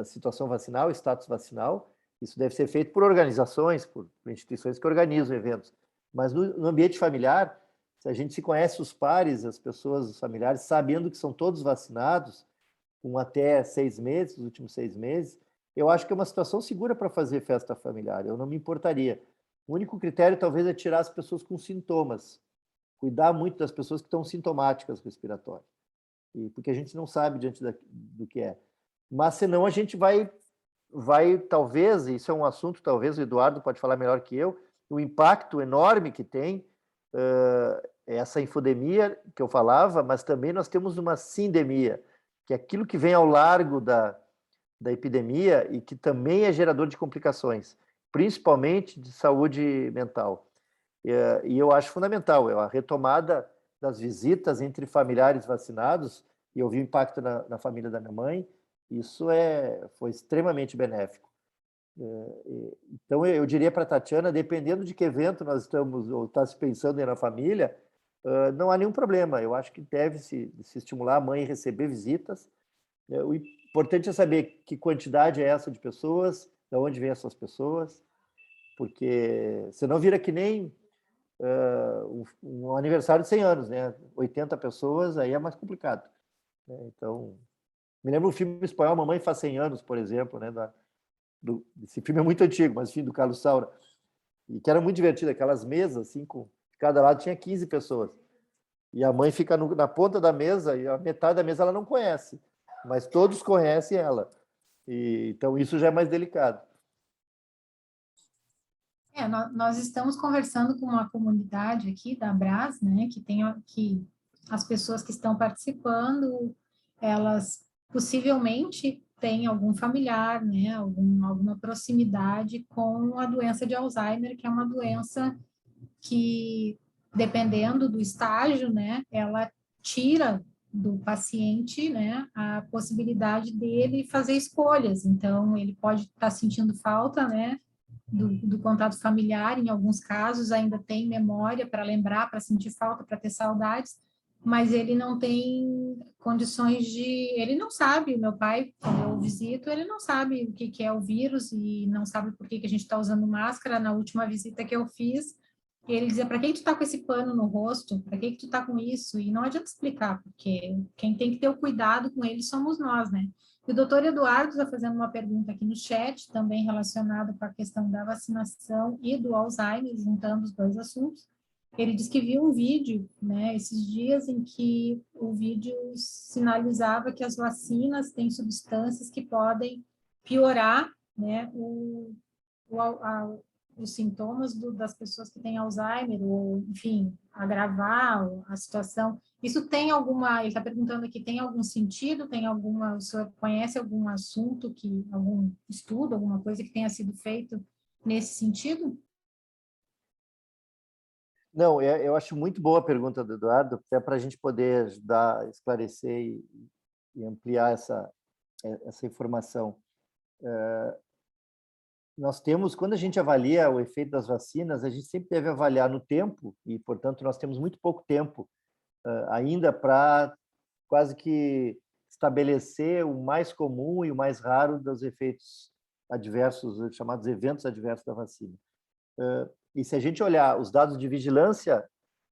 situação vacinal, status vacinal. Isso deve ser feito por organizações, por instituições que organizam eventos. Mas no ambiente familiar, se a gente se conhece os pares, as pessoas, os familiares, sabendo que são todos vacinados, com até 6 meses, os últimos 6 meses, eu acho que é uma situação segura para fazer festa familiar. Eu não me importaria. O único critério, talvez, é tirar as pessoas com sintomas. Cuidar muito das pessoas que estão sintomáticas respiratórias. Porque a gente não sabe diante do que é. Mas, senão, a gente vai talvez, isso é um assunto, talvez o Eduardo pode falar melhor que eu, o impacto enorme que tem essa infodemia que eu falava, mas também nós temos uma sindemia, que é aquilo que vem ao largo da epidemia e que também é gerador de complicações, principalmente de saúde mental. E eu acho fundamental a retomada das visitas entre familiares vacinados, e eu vi o impacto na família da minha mãe. Isso foi extremamente benéfico. Então, eu diria para a Tatiana, dependendo de que evento nós estamos, ou está se pensando em na família, não há nenhum problema. Eu acho que deve-se estimular a mãe a receber visitas. O importante é saber que quantidade é essa de pessoas, de onde vêm essas pessoas, porque senão vira que nem um aniversário de 100 anos, né? 80 pessoas, aí é mais complicado. Então, me lembro um filme espanhol, Mamãe Faz 100 Anos, por exemplo, né? Esse filme é muito antigo, mas enfim, do Carlos Saura, e que era muito divertido, aquelas mesas, assim, de cada lado tinha 15 pessoas. E a mãe fica na ponta da mesa, e a metade da mesa ela não conhece, mas todos conhecem ela. Então, isso já é mais delicado. Nós estamos conversando com uma comunidade aqui da Abras, né, que as pessoas que estão participando, elas possivelmente têm algum familiar, né, alguma proximidade com a doença de Alzheimer, que é uma doença que, dependendo do estágio, né, ela tira do paciente, né, a possibilidade dele fazer escolhas. Então, ele pode estar sentindo falta, né, do contato familiar, em alguns casos ainda tem memória para lembrar, para sentir falta, para ter saudades, mas ele não tem condições ele não sabe, o meu pai, quando eu visito, ele não sabe o que é o vírus e não sabe por que a gente está usando máscara. Na última visita que eu fiz, ele dizia, para que tu tá com esse pano no rosto? Para que tu tá com isso? E não adianta explicar, porque quem tem que ter o cuidado com ele somos nós, né? E o doutor Eduardo está fazendo uma pergunta aqui no chat, também relacionada com a questão da vacinação e do Alzheimer, juntando os dois assuntos. Ele diz que viu um vídeo, né, esses dias, em que o vídeo sinalizava que as vacinas têm substâncias que podem piorar, né, os sintomas das pessoas que têm Alzheimer, ou, enfim, agravar a situação. Isso tem alguma, ele está perguntando aqui, tem algum sentido, o senhor conhece algum assunto, algum estudo, alguma coisa que tenha sido feito nesse sentido? Não, eu acho muito boa a pergunta do Eduardo, até para a gente poder ajudar, esclarecer e ampliar essa informação. Nós temos, quando a gente avalia o efeito das vacinas, a gente sempre deve avaliar no tempo, e, portanto, nós temos muito pouco tempo ainda para quase que estabelecer o mais comum e o mais raro dos efeitos adversos, os chamados eventos adversos da vacina. E se a gente olhar os dados de vigilância,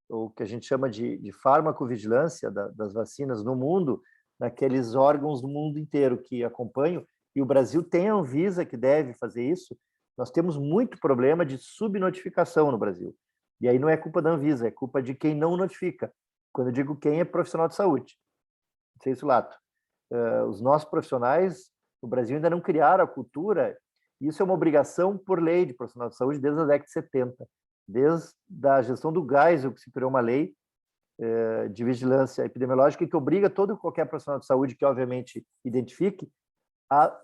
ou que a gente chama de farmacovigilância das vacinas no mundo, naqueles órgãos do mundo inteiro que acompanham, e o Brasil tem a Anvisa que deve fazer isso, nós temos muito problema de subnotificação no Brasil. E aí não é culpa da Anvisa, é culpa de quem não notifica. Quando eu digo quem, é profissional de saúde. Não sei se o Lato. Os nossos profissionais no Brasil ainda não criaram a cultura, e isso é uma obrigação por lei de profissional de saúde desde a década de 70. Desde a gestão do Geisel, que se criou uma lei de vigilância epidemiológica que obriga todo e qualquer profissional de saúde que, obviamente, identifique a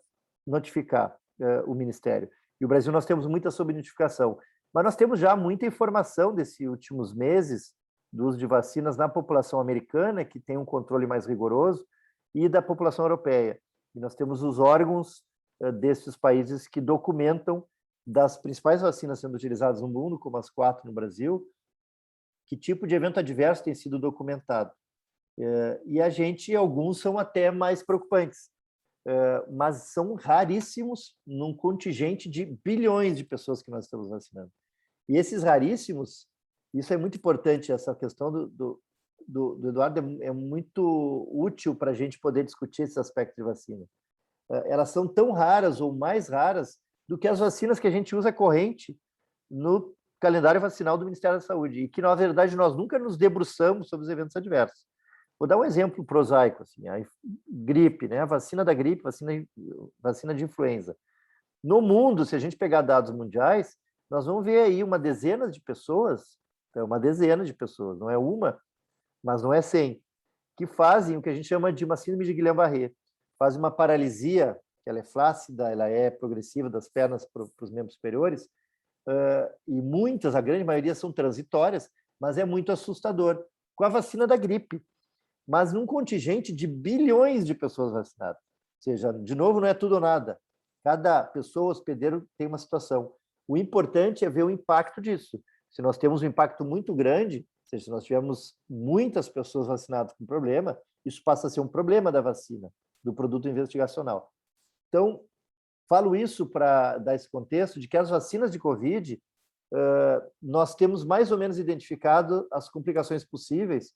notificar o Ministério. E o Brasil, nós temos muita subnotificação, mas nós temos já muita informação desses últimos meses do uso de vacinas na população americana, que tem um controle mais rigoroso, e da população europeia. E nós temos os órgãos desses países que documentam das principais vacinas sendo utilizadas no mundo, como as 4 no Brasil, que tipo de evento adverso tem sido documentado. E alguns são até mais preocupantes, mas são raríssimos num contingente de bilhões de pessoas que nós estamos vacinando. E esses raríssimos, isso é muito importante, essa questão do Eduardo é muito útil para a gente poder discutir esse aspecto de vacina. Elas são tão raras ou mais raras do que as vacinas que a gente usa corrente no calendário vacinal do Ministério da Saúde, e que, na verdade, nós nunca nos debruçamos sobre os eventos adversos. Vou dar um exemplo prosaico, assim, a gripe, né? A vacina da gripe, vacina de influenza. No mundo, se a gente pegar dados mundiais, nós vamos ver aí uma dezena de pessoas, não é uma, mas não é 100, que fazem o que a gente chama de uma síndrome de Guillain-Barré. Fazem uma paralisia, que ela é flácida, ela é progressiva das pernas para os membros superiores, e muitas, a grande maioria, são transitórias, mas é muito assustador, com a vacina da gripe, mas num contingente de bilhões de pessoas vacinadas. Ou seja, de novo, não é tudo ou nada. Cada pessoa, hospedeiro, tem uma situação. O importante é ver o impacto disso. Se nós temos um impacto muito grande, ou seja, se nós tivermos muitas pessoas vacinadas com problema, isso passa a ser um problema da vacina, do produto investigacional. Então, falo isso para dar esse contexto de que as vacinas de Covid, nós temos mais ou menos identificado as complicações possíveis,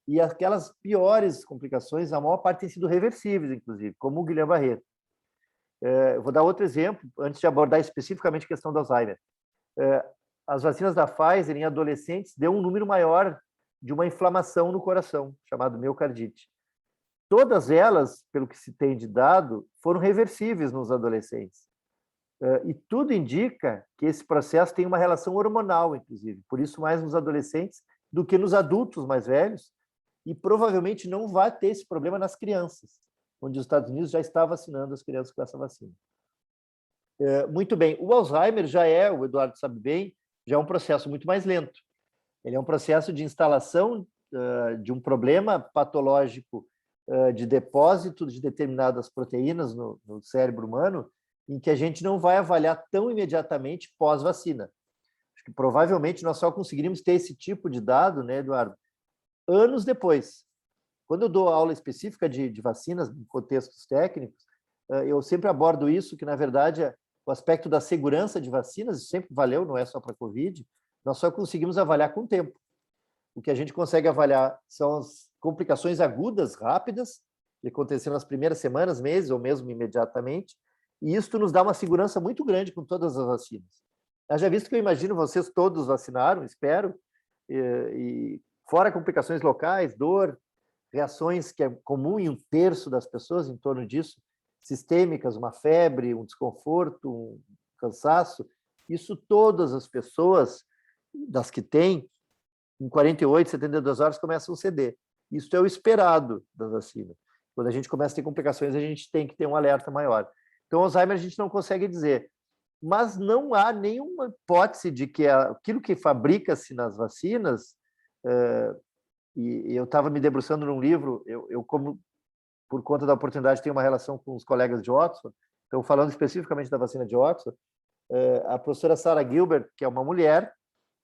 e aquelas piores complicações, a maior parte tem sido reversíveis, inclusive, como o Guillain-Barré. Eu vou dar outro exemplo, antes de abordar especificamente a questão do Alzheimer. As vacinas da Pfizer, em adolescentes, deu um número maior de uma inflamação no coração, chamado miocardite. Todas elas, pelo que se tem de dado, foram reversíveis nos adolescentes. E tudo indica que esse processo tem uma relação hormonal, inclusive, por isso mais nos adolescentes do que nos adultos mais velhos, e provavelmente não vai ter esse problema nas crianças, onde os Estados Unidos já está vacinando as crianças com essa vacina. Muito bem, o Alzheimer o Eduardo sabe bem, já é um processo muito mais lento. Ele é um processo de instalação de um problema patológico de depósito de determinadas proteínas no cérebro humano, em que a gente não vai avaliar tão imediatamente pós-vacina. Acho que provavelmente nós só conseguiríamos ter esse tipo de dado, né, Eduardo, anos depois. Quando eu dou aula específica de vacinas, em contextos técnicos, eu sempre abordo isso, que, na verdade, o aspecto da segurança de vacinas sempre valeu, não é só para a Covid, nós só conseguimos avaliar com o tempo. O que a gente consegue avaliar são as complicações agudas, rápidas, que aconteceram nas primeiras semanas, meses, ou mesmo imediatamente, e isso nos dá uma segurança muito grande com todas as vacinas. Já visto que eu imagino vocês todos vacinaram, espero, e fora complicações locais, dor, reações que é comum em 1/3 das pessoas em torno disso, sistêmicas, uma febre, um desconforto, um cansaço, isso todas as pessoas, das que têm, em 48, 72 horas começam a ceder. Isso é o esperado da vacina. Quando a gente começa a ter complicações, a gente tem que ter um alerta maior. Então, Alzheimer a gente não consegue dizer, mas não há nenhuma hipótese de que aquilo que fabrica-se nas vacinas, e eu estava me debruçando num livro, eu como por conta da oportunidade tenho uma relação com os colegas de Oxford, então falando especificamente da vacina de Oxford, a professora Sarah Gilbert, que é uma mulher,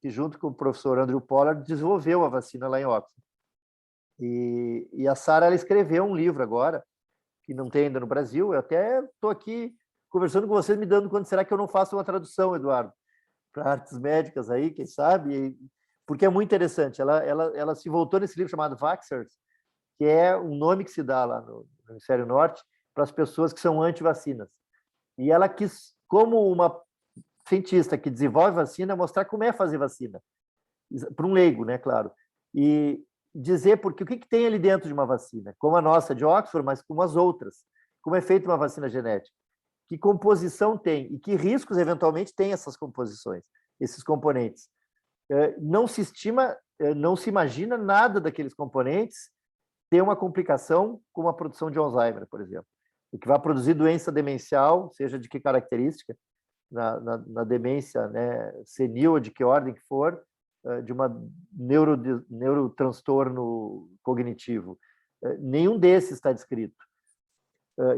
que junto com o professor Andrew Pollard desenvolveu a vacina lá em Oxford. E a Sarah, ela escreveu um livro agora, que não tem ainda no Brasil, eu até estou aqui conversando com vocês, me dando quando será que eu não faço uma tradução, Eduardo, para artes médicas aí, quem sabe, porque é muito interessante. Ela se voltou nesse livro chamado Vaxxers, que é um nome que se dá lá no Hemisfério Norte para as pessoas que são anti-vacinas. E ela quis, como uma cientista que desenvolve vacina, mostrar como é fazer vacina, para um leigo, né, claro, e dizer porque o que tem ali dentro de uma vacina, como a nossa de Oxford, mas como as outras, como é feita uma vacina genética, que composição tem e que riscos eventualmente tem essas composições, esses componentes. não se estima, não se imagina nada daqueles componentes ter uma complicação como a produção de Alzheimer, por exemplo. O que vai produzir doença demencial, seja de que característica, na demência, né, senil ou de que ordem que for, de uma neurotranstorno cognitivo. Nenhum desses está descrito.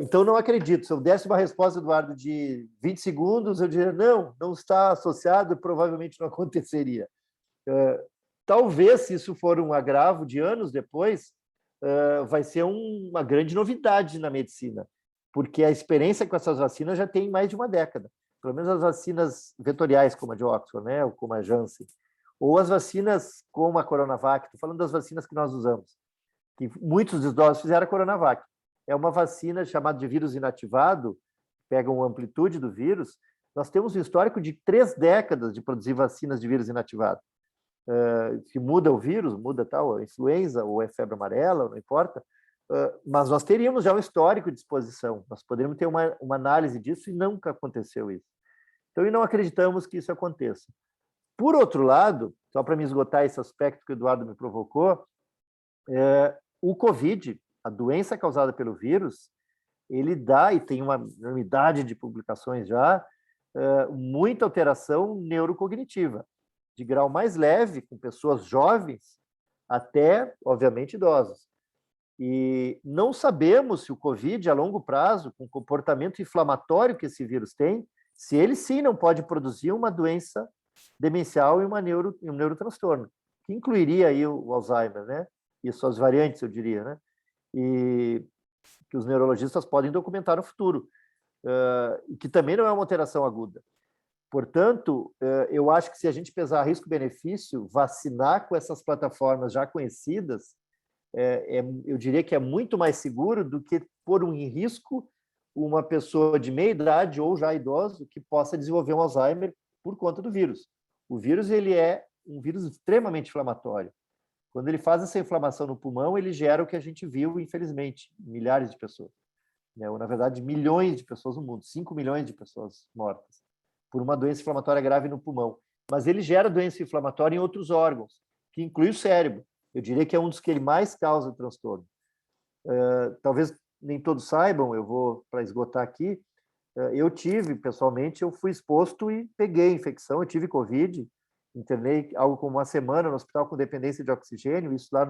Então, não acredito. Se eu desse uma resposta, Eduardo, de 20 segundos, eu diria, não está associado e provavelmente não aconteceria. Talvez, se isso for um agravo de anos depois, vai ser uma grande novidade na medicina, porque a experiência com essas vacinas já tem mais de uma década. Pelo menos as vacinas vetoriais, como a de Oxford, né, ou como a Janssen, ou as vacinas como a Coronavac. Estou falando das vacinas que nós usamos, que muitos dos idosos fizeram a Coronavac. É uma vacina chamada de vírus inativado, pega uma amplitude do vírus. Nós temos um histórico de 3 décadas de produzir vacinas de vírus inativado. Que muda o vírus, muda tal, a influenza ou é febre amarela, não importa, mas nós teríamos já um histórico de exposição, nós poderíamos ter uma análise disso e nunca aconteceu isso. Então, e não acreditamos que isso aconteça. Por outro lado, só para me esgotar esse aspecto que o Eduardo me provocou, o COVID, a doença causada pelo vírus, ele dá, e tem uma enormidade de publicações já, muita alteração neurocognitiva, de grau mais leve, com pessoas jovens, até, obviamente, idosos. E não sabemos se o COVID, a longo prazo, com o comportamento inflamatório que esse vírus tem, se ele sim não pode produzir uma doença demencial e um neurotranstorno, que incluiria aí o Alzheimer, né? E suas variantes, eu diria, né? E que os neurologistas podem documentar no futuro, e que também não é uma alteração aguda. Portanto, eu acho que se a gente pesar risco-benefício, vacinar com essas plataformas já conhecidas, eu diria que é muito mais seguro do que pôr em risco uma pessoa de meia idade ou já idoso que possa desenvolver um Alzheimer por conta do vírus. O vírus, ele é um vírus extremamente inflamatório. Quando ele faz essa inflamação no pulmão, ele gera o que a gente viu, infelizmente, milhares de pessoas. Ou, na verdade, milhões de pessoas no mundo, 5 milhões de pessoas mortas por uma doença inflamatória grave no pulmão. Mas ele gera doença inflamatória em outros órgãos, que inclui o cérebro. Eu diria que é um dos que ele mais causa transtorno. Talvez nem todos saibam, eu vou para esgotar aqui, eu tive, pessoalmente, eu fui exposto e peguei infecção, eu tive Covid, internei algo como uma semana no hospital com dependência de oxigênio, isso lá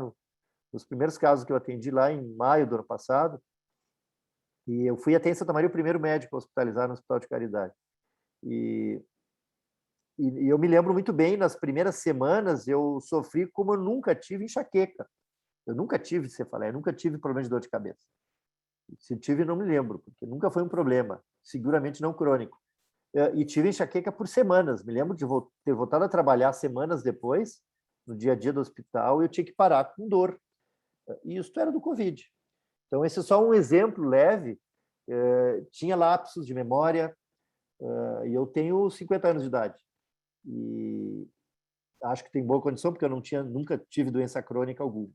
nos primeiros casos que eu atendi lá em maio do ano passado, e eu fui até em Santa Maria o primeiro médico a hospitalizar no Hospital de Caridade. E eu me lembro muito bem, nas primeiras semanas, eu sofri como eu nunca tive enxaqueca. Eu nunca tive cefaleia, nunca tive problema de dor de cabeça. Se tive, não me lembro, porque nunca foi um problema, seguramente não crônico. E tive enxaqueca por semanas. Me lembro de ter voltado a trabalhar semanas depois, no dia a dia do hospital, e eu tinha que parar com dor. E isso era do Covid. Então, esse é só um exemplo leve. Tinha lapsos de memória, e eu tenho 50 anos de idade. E acho que tem boa condição, porque eu nunca tive doença crônica alguma.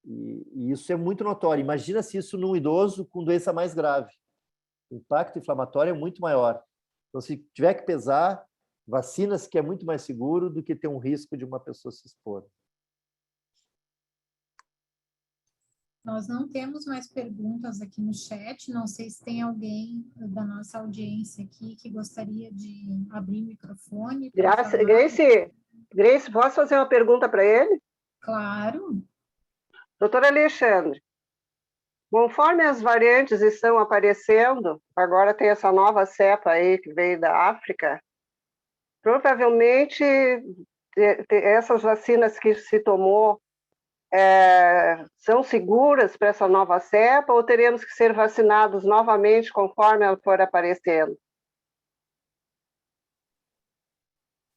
E isso é muito notório. Imagina se isso num idoso com doença mais grave. O impacto inflamatório é muito maior. Então, se tiver que pesar, vacinas que é muito mais seguro do que ter um risco de uma pessoa se expor. Nós não temos mais perguntas aqui no chat. Não sei se tem alguém da nossa audiência aqui que gostaria de abrir o microfone. Grace, posso fazer uma pergunta para ele? Claro. Doutor Alexandre, conforme as variantes estão aparecendo, agora tem essa nova cepa aí que veio da África, provavelmente essas vacinas que se tomou são seguras para essa nova cepa ou teremos que ser vacinados novamente conforme ela for aparecendo?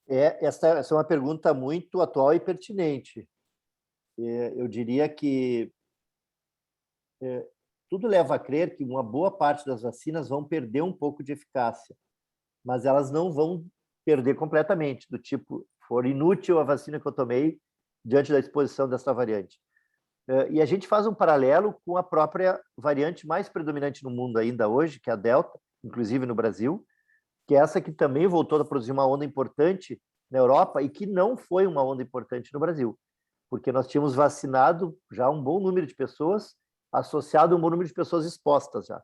Essa é uma pergunta muito atual e pertinente. Eu diria que tudo leva a crer que uma boa parte das vacinas vão perder um pouco de eficácia, mas elas não vão perder completamente, do tipo, for inútil a vacina que eu tomei diante da exposição dessa variante. E a gente faz um paralelo com a própria variante mais predominante no mundo ainda hoje, que é a Delta, inclusive no Brasil, que é essa que também voltou a produzir uma onda importante na Europa e que não foi uma onda importante no Brasil, porque nós tínhamos vacinado já um bom número de pessoas, associado a um bom número de pessoas expostas já.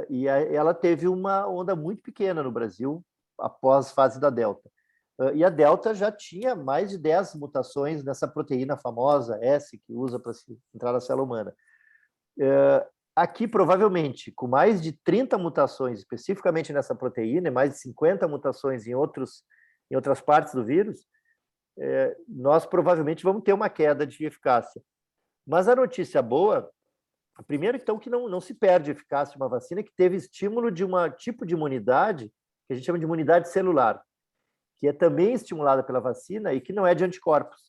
E ela teve uma onda muito pequena no Brasil após a fase da Delta. E a Delta já tinha mais de 10 mutações nessa proteína famosa S, que usa para entrar na célula humana. Aqui, provavelmente, com mais de 30 mutações especificamente nessa proteína e mais de 50 mutações em outras partes do vírus, nós provavelmente vamos ter uma queda de eficácia. Mas a notícia boa, primeiro, então, que não se perde a eficácia de uma vacina que teve estímulo de um tipo de imunidade que a gente chama de imunidade celular, que é também estimulada pela vacina e que não é de anticorpos.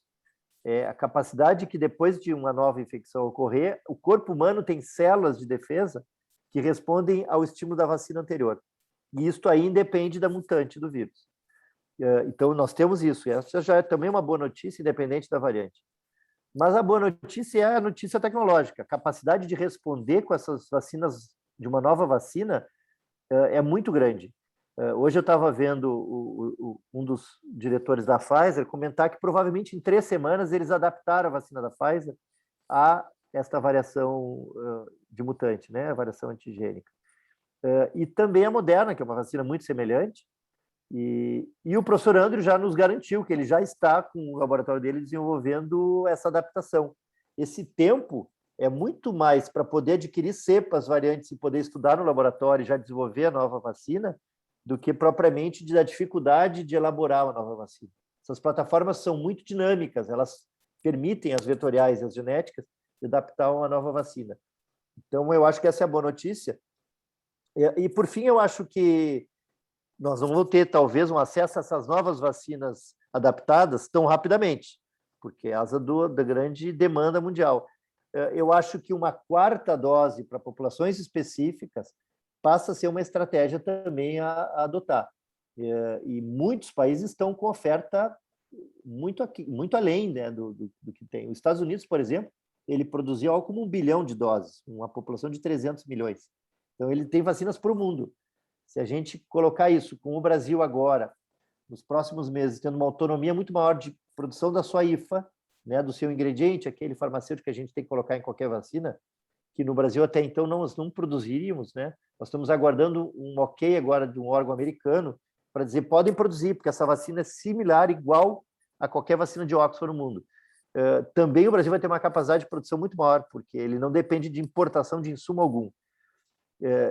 É a capacidade que, depois de uma nova infecção ocorrer, o corpo humano tem células de defesa que respondem ao estímulo da vacina anterior. E isso aí independe da mutante do vírus. Então, nós temos isso. E essa já é também uma boa notícia, independente da variante. Mas a boa notícia é a notícia tecnológica. A capacidade de responder com essas vacinas, de uma nova vacina, é muito grande. Hoje eu estava vendo um dos diretores da Pfizer comentar que provavelmente em 3 semanas eles adaptaram a vacina da Pfizer a esta variação de mutante, né? A variação antigênica. E também a Moderna, que é uma vacina muito semelhante, e o professor Andrew já nos garantiu que ele já está com o laboratório dele desenvolvendo essa adaptação. Esse tempo é muito mais para poder adquirir cepas variantes e poder estudar no laboratório e já desenvolver a nova vacina do que propriamente da dificuldade de elaborar uma nova vacina. Essas plataformas são muito dinâmicas, elas permitem as vetoriais e as genéticas de adaptar uma nova vacina. Então, eu acho que essa é a boa notícia. E por fim, eu acho que nós não vamos ter, talvez, um acesso a essas novas vacinas adaptadas tão rapidamente, porque é asa da grande demanda mundial. Eu acho que uma 4ª dose para populações específicas passa a ser uma estratégia também a adotar. E muitos países estão com oferta muito além, né, do que tem. Os Estados Unidos, por exemplo, ele produzia algo como 1 bilhão de doses, uma população de 300 milhões. Então, ele tem vacinas para o mundo. Se a gente colocar isso com o Brasil agora, nos próximos meses, tendo uma autonomia muito maior de produção da sua IFA, né, do seu ingrediente, aquele farmacêutico que a gente tem que colocar em qualquer vacina, que no Brasil até então nós não produziríamos, né? Nós estamos aguardando um ok agora de um órgão americano para dizer podem produzir, porque essa vacina é similar, igual a qualquer vacina de Oxford no mundo. Também o Brasil vai ter uma capacidade de produção muito maior, porque ele não depende de importação de insumo algum.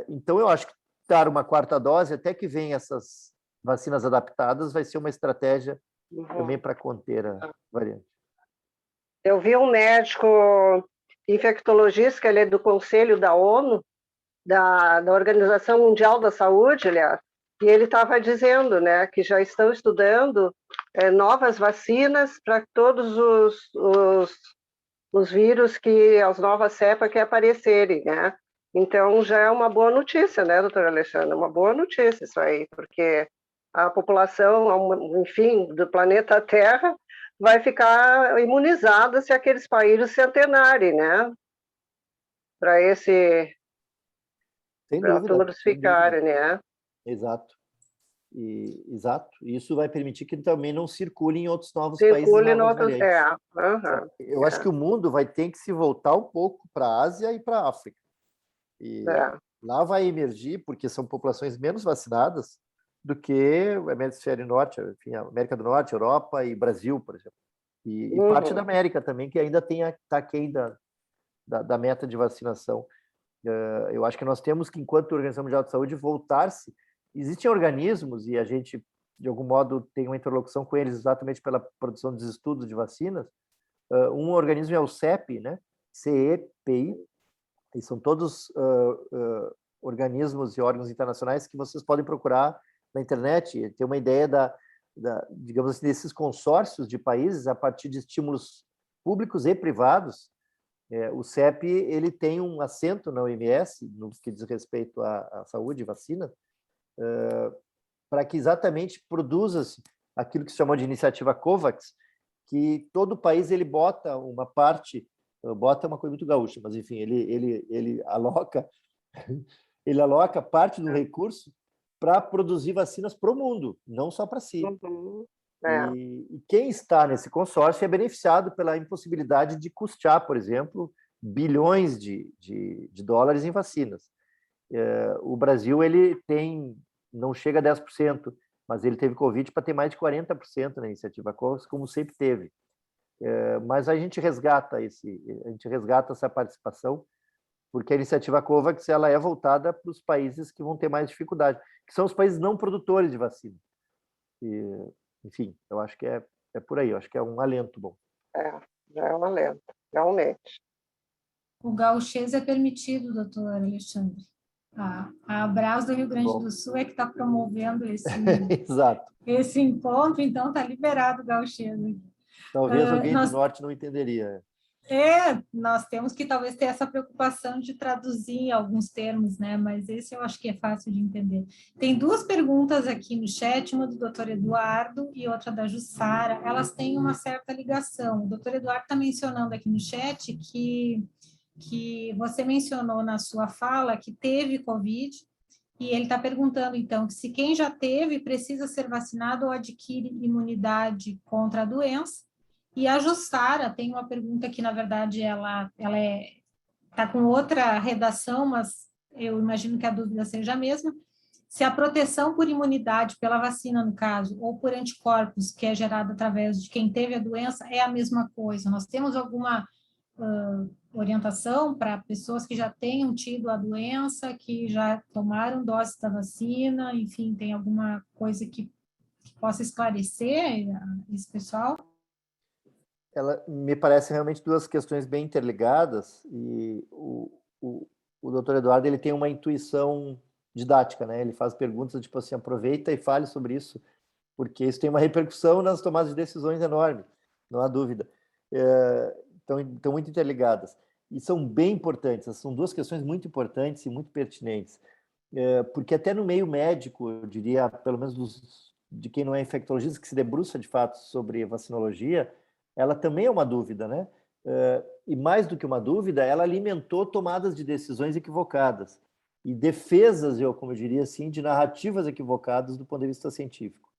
Então, eu acho que dar uma 4ª dose, até que venham essas vacinas adaptadas, vai ser uma estratégia também para conter a variante. Eu vi um médico infectologista, que ele é do Conselho da ONU, da Organização Mundial da Saúde, aliás, e ele estava dizendo, né, que já estão estudando novas vacinas para todos os vírus as novas cepas que aparecerem, né? Então já é uma boa notícia, né, doutora Alexandra? Uma boa notícia isso aí, porque a população, enfim, do planeta Terra vai ficar imunizada se aqueles países se antenarem, né? Para todos ficarem, né? Exato. Exato. Isso vai permitir que também não circule em outros novos países, novas variantes. Eu acho que o mundo vai ter que se voltar um pouco para a Ásia e para a África. E lá vai emergir, porque são populações menos vacinadas do que o hemisfério norte, enfim, a América do Norte, Europa e Brasil, por exemplo. E parte da América também, que ainda está aquém da meta de vacinação. Eu acho que nós temos que, enquanto Organização Mundial de Saúde, voltar-se. Existem organismos, e a gente, de algum modo, tem uma interlocução com eles exatamente pela produção dos estudos de vacinas. Um organismo é o CEPI, né? CEPI, e são todos organismos e órgãos internacionais que vocês podem procurar na internet e ter uma ideia digamos assim, desses consórcios de países a partir de estímulos públicos e privados. O CEPI ele tem um assento na OMS, no que diz respeito à saúde e vacina, para que exatamente produza-se aquilo que se chamou de iniciativa COVAX, que todo país ele bota uma parte, bota uma coisa muito gaúcha, mas enfim, ele aloca parte do recurso para produzir vacinas para o mundo, não só para si. E quem está nesse consórcio é beneficiado pela impossibilidade de custear, por exemplo, bilhões de dólares em vacinas. O Brasil ele não chega a 10%, mas ele teve Covid para ter mais de 40% na iniciativa COVAX, como sempre teve. Mas a gente resgata essa participação, porque a iniciativa COVAX ela é voltada para os países que vão ter mais dificuldade, que são os países não produtores de vacina. Enfim, eu acho que é por aí, eu acho que é um alento bom. Já é um alento, realmente. O gauchês é permitido, doutor Alexandre. A Abras do Rio Grande do Sul é que está promovendo Exato. esse encontro, então está liberado o gauchês. Talvez alguém do norte não entenderia. Nós temos que talvez ter essa preocupação de traduzir alguns termos, né? Mas esse eu acho que é fácil de entender. Tem duas perguntas aqui no chat, uma do doutor Eduardo e outra da Jussara. Elas têm uma certa ligação. O doutor Eduardo está mencionando aqui no chat que você mencionou na sua fala que teve Covid, e ele está perguntando, então, que se quem já teve precisa ser vacinado ou adquire imunidade contra a doença. E a Jussara tem uma pergunta que, na verdade, ela está com outra redação, mas eu imagino que a dúvida seja a mesma. Se a proteção por imunidade, pela vacina, no caso, ou por anticorpos, que é gerada através de quem teve a doença, é a mesma coisa. Nós temos alguma orientação para pessoas que já tenham tido a doença, que já tomaram dose da vacina, enfim, tem alguma coisa que possa esclarecer esse pessoal? Ela me parece realmente duas questões bem interligadas, e o doutor Eduardo ele tem uma intuição didática, né? Ele faz perguntas tipo assim, aproveita e fale sobre isso, porque isso tem uma repercussão nas tomadas de decisões enorme, não há dúvida. Estão muito interligadas. E são bem importantes, são duas questões muito importantes e muito pertinentes. Porque até no meio médico, eu diria, pelo menos de quem não é infectologista, que se debruça de fato sobre vacinologia, ela também é uma dúvida, né? E mais do que uma dúvida, ela alimentou tomadas de decisões equivocadas e defesas, como eu diria assim, de narrativas equivocadas do ponto de vista científico.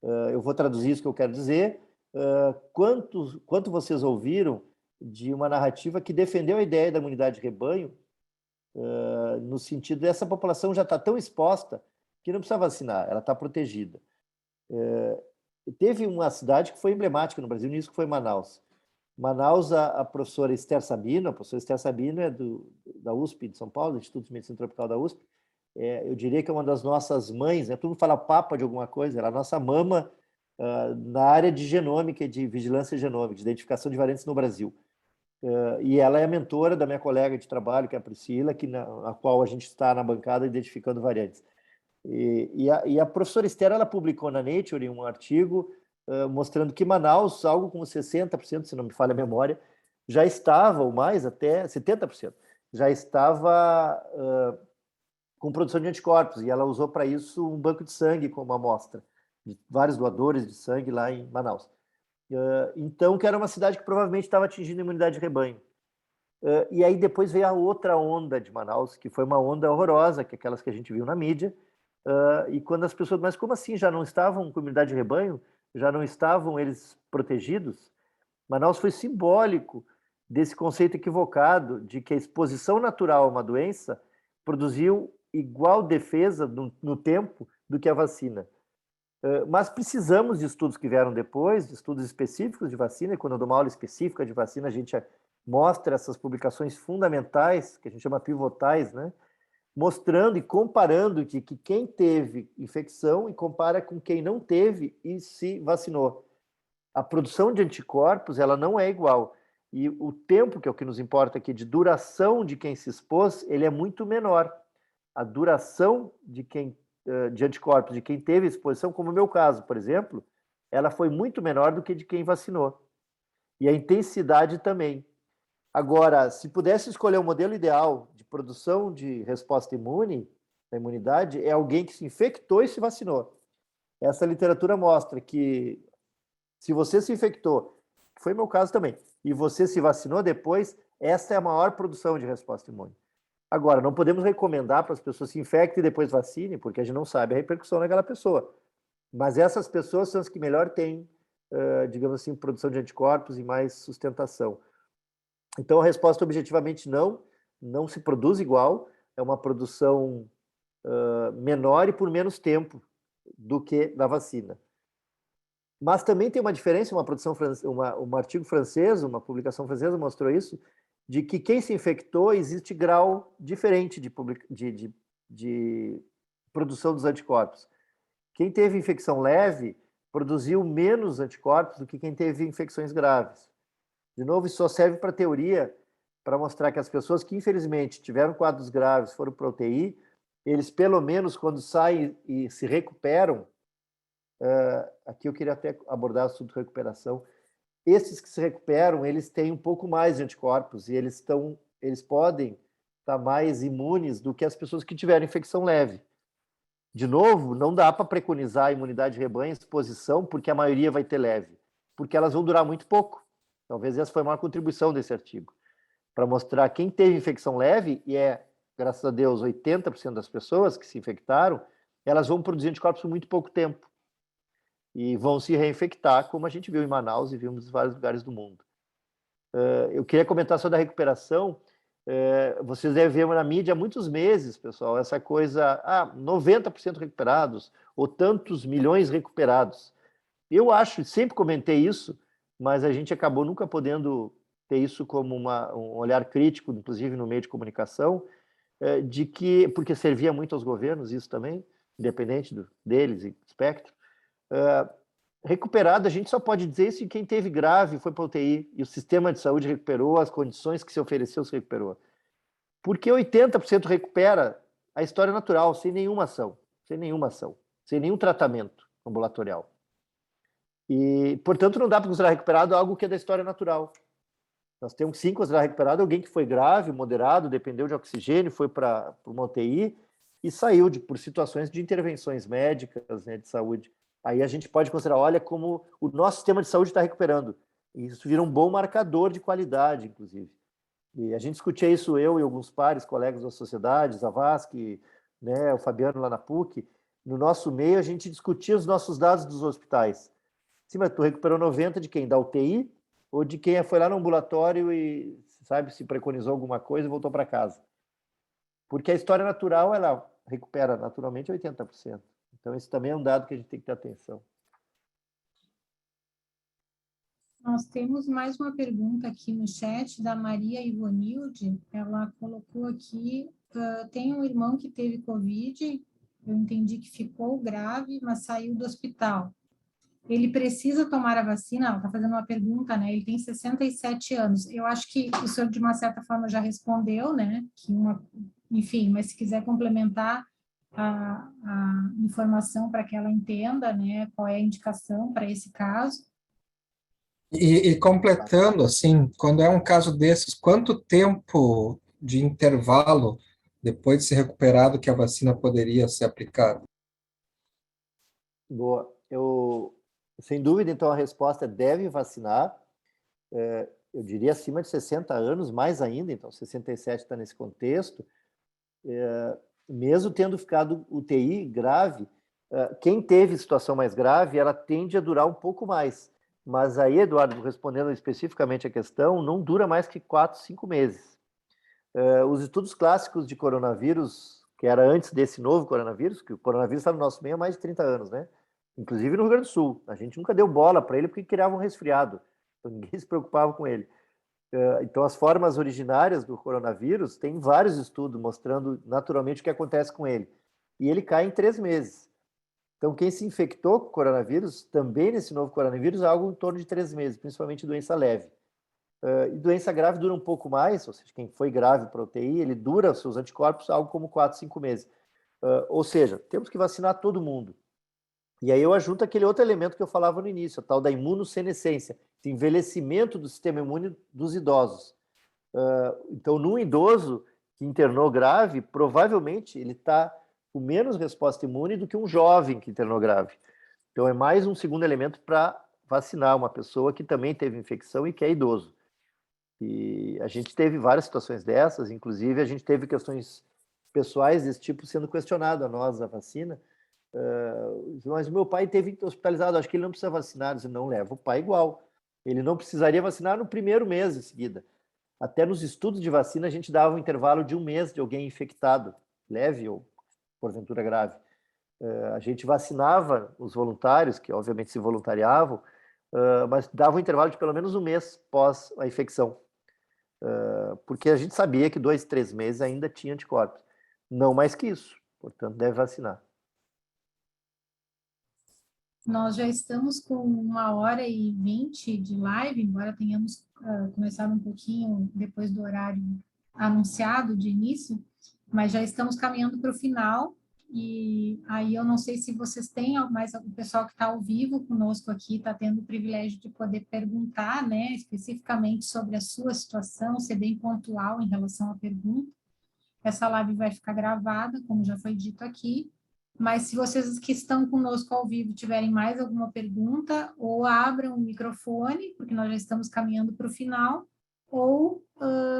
Eu vou traduzir isso que eu quero dizer. Quanto vocês ouviram de uma narrativa que defendeu a ideia da imunidade de rebanho, no sentido dessa população já está tão exposta que não precisa vacinar, ela está protegida. Teve uma cidade que foi emblemática no Brasil nisso, que foi Manaus. Manaus, a professora Esther Sabino, é da USP de São Paulo, Instituto de Medicina Tropical da USP, eu diria que é uma das nossas mães, né? Todo mundo fala papa de alguma coisa, ela é a nossa mama na área de genômica, de vigilância genômica, de identificação de variantes no Brasil. E ela é a mentora da minha colega de trabalho, que é a Priscila, na qual a gente está na bancada identificando variantes. E a professora Esther, ela publicou na Nature um artigo mostrando que Manaus, algo como 60%, se não me falha a memória, já estava, ou mais até 70%, já estava com produção de anticorpos, e ela usou para isso um banco de sangue como amostra, de vários doadores de sangue lá em Manaus. Então, que era uma cidade que provavelmente estava atingindo a imunidade de rebanho. E aí depois veio a outra onda de Manaus, que foi uma onda horrorosa, que é aquelas que a gente viu na mídia, e quando as pessoas, mas como assim, já não estavam com imunidade de rebanho? Já não estavam eles protegidos? Manaus foi simbólico desse conceito equivocado de que a exposição natural a uma doença produziu igual defesa no tempo do que a vacina. Mas precisamos de estudos que vieram depois, de estudos específicos de vacina, e quando eu dou uma aula específica de vacina, a gente mostra essas publicações fundamentais, que a gente chama pivotais, né? Mostrando e comparando que quem teve infecção e compara com quem não teve e se vacinou. A produção de anticorpos, ela não é igual. E o tempo, que é o que nos importa aqui, de duração de quem se expôs, ele é muito menor. A duração de anticorpos, de quem teve exposição, como no meu caso, por exemplo, ela foi muito menor do que de quem vacinou. E a intensidade também. Agora, se pudesse escolher um modelo ideal de produção de resposta imune, da imunidade, é alguém que se infectou e se vacinou. Essa literatura mostra que se você se infectou, que foi meu caso também, e você se vacinou depois, essa é a maior produção de resposta imune. Agora, não podemos recomendar para as pessoas se infectem e depois vacinem, porque a gente não sabe a repercussão naquela pessoa. Mas essas pessoas são as que melhor têm, digamos assim, produção de anticorpos e mais sustentação. Então, a resposta objetivamente não se produz igual, é uma produção menor e por menos tempo do que da vacina. Mas também tem uma diferença, um artigo francês, uma publicação francesa mostrou isso, de que quem se infectou existe grau diferente de produção dos anticorpos. Quem teve infecção leve produziu menos anticorpos do que quem teve infecções graves. De novo, isso só serve para teoria, para mostrar que as pessoas que, infelizmente, tiveram quadros graves, foram para UTI, eles, pelo menos, quando saem e se recuperam, aqui eu queria até abordar o assunto de recuperação, esses que se recuperam, eles têm um pouco mais de anticorpos e eles podem estar mais imunes do que as pessoas que tiveram infecção leve. De novo, não dá para preconizar a imunidade de rebanho, exposição, porque a maioria vai ter leve, porque elas vão durar muito pouco. Talvez essa foi a maior contribuição desse artigo, para mostrar quem teve infecção leve, e graças a Deus, 80% das pessoas que se infectaram, elas vão produzir anticorpos por muito pouco tempo e vão se reinfectar, como a gente viu em Manaus e vimos em vários lugares do mundo. Eu queria comentar só da recuperação. Vocês devem ver na mídia há muitos meses, pessoal, essa coisa, 90% recuperados, ou tantos milhões recuperados. Eu acho, sempre comentei isso, mas a gente acabou nunca podendo ter isso como um olhar crítico, inclusive no meio de comunicação, porque servia muito aos governos, isso também, independente deles e do espectro. Recuperado, a gente só pode dizer isso em quem teve grave, foi para a UTI, e o sistema de saúde recuperou, as condições que se ofereceu se recuperou. Porque 80% recupera a história natural, sem nenhuma ação, sem nenhum tratamento ambulatorial. E, portanto, não dá para considerar recuperado algo que é da história natural. Nós temos sim considerar recuperado alguém que foi grave, moderado, dependeu de oxigênio, foi para uma UTI e saiu por situações de intervenções médicas, né, de saúde. Aí a gente pode considerar, olha como o nosso sistema de saúde está recuperando. E isso vira um bom marcador de qualidade, inclusive. E a gente discutia isso, eu e alguns pares, colegas da sociedade, Zavascki, né, o Fabiano lá na PUC. No nosso meio, a gente discutia os nossos dados dos hospitais. Sim, mas tu recuperou 90 de quem? Da UTI? Ou de quem foi lá no ambulatório e, sabe, se preconizou alguma coisa e voltou para casa? Porque a história natural, ela recupera naturalmente 80%. Então, esse também é um dado que a gente tem que ter atenção. Nós temos mais uma pergunta aqui no chat da Maria Ivonilde. Ela colocou aqui, tem um irmão que teve Covid, eu entendi que ficou grave, mas saiu do hospital. Ele precisa tomar a vacina? Ela está fazendo uma pergunta, né? Ele tem 67 anos. Eu acho que o senhor, de uma certa forma, já respondeu, né? Enfim, mas se quiser complementar a informação para que ela entenda, né? Qual é a indicação para esse caso. E completando, assim, quando é um caso desses, quanto tempo de intervalo depois de ser recuperado que a vacina poderia ser aplicada? Boa. Sem dúvida, então, a resposta é deve vacinar. Eu diria acima de 60 anos, mais ainda, então 67 está nesse contexto. Mesmo tendo ficado UTI grave, quem teve situação mais grave, ela tende a durar um pouco mais. Mas aí, Eduardo, respondendo especificamente a questão, não dura mais que 4, 5 meses. Os estudos clássicos de coronavírus, que era antes desse novo coronavírus, que o coronavírus está no nosso meio há mais de 30 anos, né? Inclusive no Rio Grande do Sul. A gente nunca deu bola para ele porque criava um resfriado. Então ninguém se preocupava com ele. Então as formas originárias do coronavírus, tem vários estudos mostrando naturalmente o que acontece com ele. E ele cai em 3 meses. Então quem se infectou com coronavírus, também nesse novo coronavírus, algo em torno de 3 meses, principalmente doença leve. E doença grave dura um pouco mais, ou seja, quem foi grave para UTI, ele dura os seus anticorpos algo como 4, 5 meses. Ou seja, temos que vacinar todo mundo. E aí eu ajunto aquele outro elemento que eu falava no início, a tal da imunossenescência, de envelhecimento do sistema imune dos idosos. Então, num idoso que internou grave, provavelmente ele está com menos resposta imune do que um jovem que internou grave. Então, é mais um segundo elemento para vacinar uma pessoa que também teve infecção e que é idoso. E a gente teve várias situações dessas, inclusive a gente teve questões pessoais desse tipo sendo questionado a nós, a vacina, Mas o meu pai teve hospitalizado, acho que ele não precisa vacinar. Eu disse, não, leva o pai igual. Ele não precisaria vacinar no primeiro mês em seguida. Até nos estudos de vacina, a gente dava um intervalo de um mês de alguém infectado, leve ou porventura grave. A gente vacinava os voluntários, que obviamente se voluntariavam, mas dava um intervalo de pelo menos um mês pós a infecção. Porque a gente sabia que 2, 3 meses ainda tinha anticorpos. Não mais que isso. Portanto, deve vacinar. Nós já estamos com 1h20 de live, embora tenhamos começado um pouquinho depois do horário anunciado de início, mas já estamos caminhando para o final. E aí eu não sei se vocês têm, mas o pessoal que está ao vivo conosco aqui está tendo o privilégio de poder perguntar, né, especificamente sobre a sua situação, ser bem pontual em relação à pergunta. Essa live vai ficar gravada, como já foi dito aqui, mas se vocês que estão conosco ao vivo tiverem mais alguma pergunta, ou abram o microfone, porque nós já estamos caminhando para o final, ou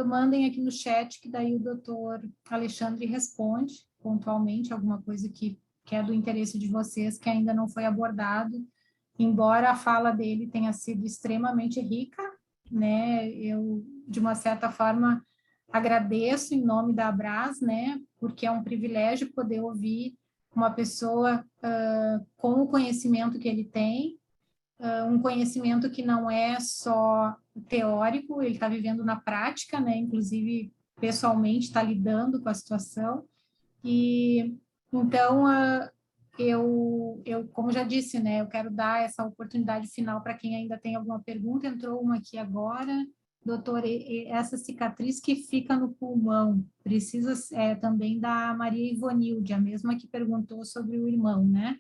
mandem aqui no chat, que daí o doutor Alexandre responde pontualmente alguma coisa que é do interesse de vocês, que ainda não foi abordado, embora a fala dele tenha sido extremamente rica, né? Eu, de uma certa forma, agradeço em nome da Abras, né? Porque é um privilégio poder ouvir uma pessoa com o conhecimento que ele tem, um conhecimento que não é só teórico, ele está vivendo na prática, né? Inclusive, pessoalmente, está lidando com a situação. E, então, como já disse, né? Eu quero dar essa oportunidade final para quem ainda tem alguma pergunta. Entrou uma aqui agora. Doutor, essa cicatriz que fica no pulmão, precisa também da Maria Ivonilde, a mesma que perguntou sobre o irmão, né?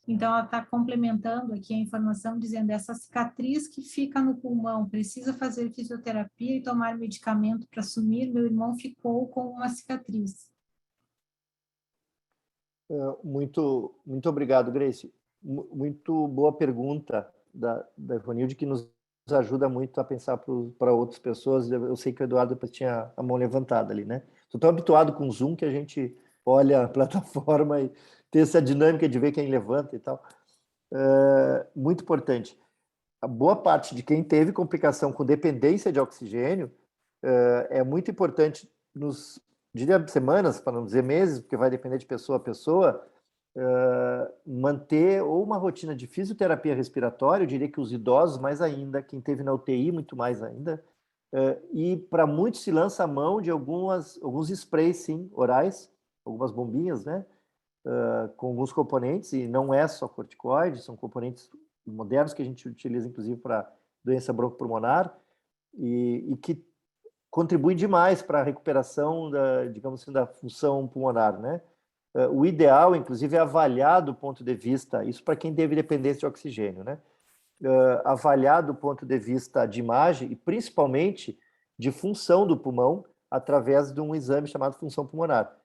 Então, ela está complementando aqui a informação, dizendo, essa cicatriz que fica no pulmão, precisa fazer fisioterapia e tomar medicamento para sumir? Meu irmão ficou com uma cicatriz. Muito obrigado, Grace. Muito boa pergunta da Ivonilde, que nos ajuda muito a pensar para outras pessoas. Eu sei que o Eduardo depois tinha a mão levantada ali, né? Estou tão habituado com o Zoom que a gente olha a plataforma e tem essa dinâmica de ver quem levanta e tal. Muito importante. A boa parte de quem teve complicação com dependência de oxigênio é muito importante diria semanas, para não dizer meses, porque vai depender de pessoa a pessoa, manter ou uma rotina de fisioterapia respiratória, eu diria que os idosos mais ainda, quem teve na UTI muito mais ainda, e para muitos se lança a mão de alguns sprays, sim, orais, algumas bombinhas, né, com alguns componentes, e não é só corticoide, são componentes modernos que a gente utiliza, inclusive, para doença broncopulmonar, e que contribui demais para a recuperação digamos assim, da função pulmonar, né? O ideal, inclusive, é avaliar do ponto de vista, isso para quem teve dependência de oxigênio, né? Avaliar do ponto de vista de imagem e principalmente de função do pulmão através de um exame chamado função pulmonar.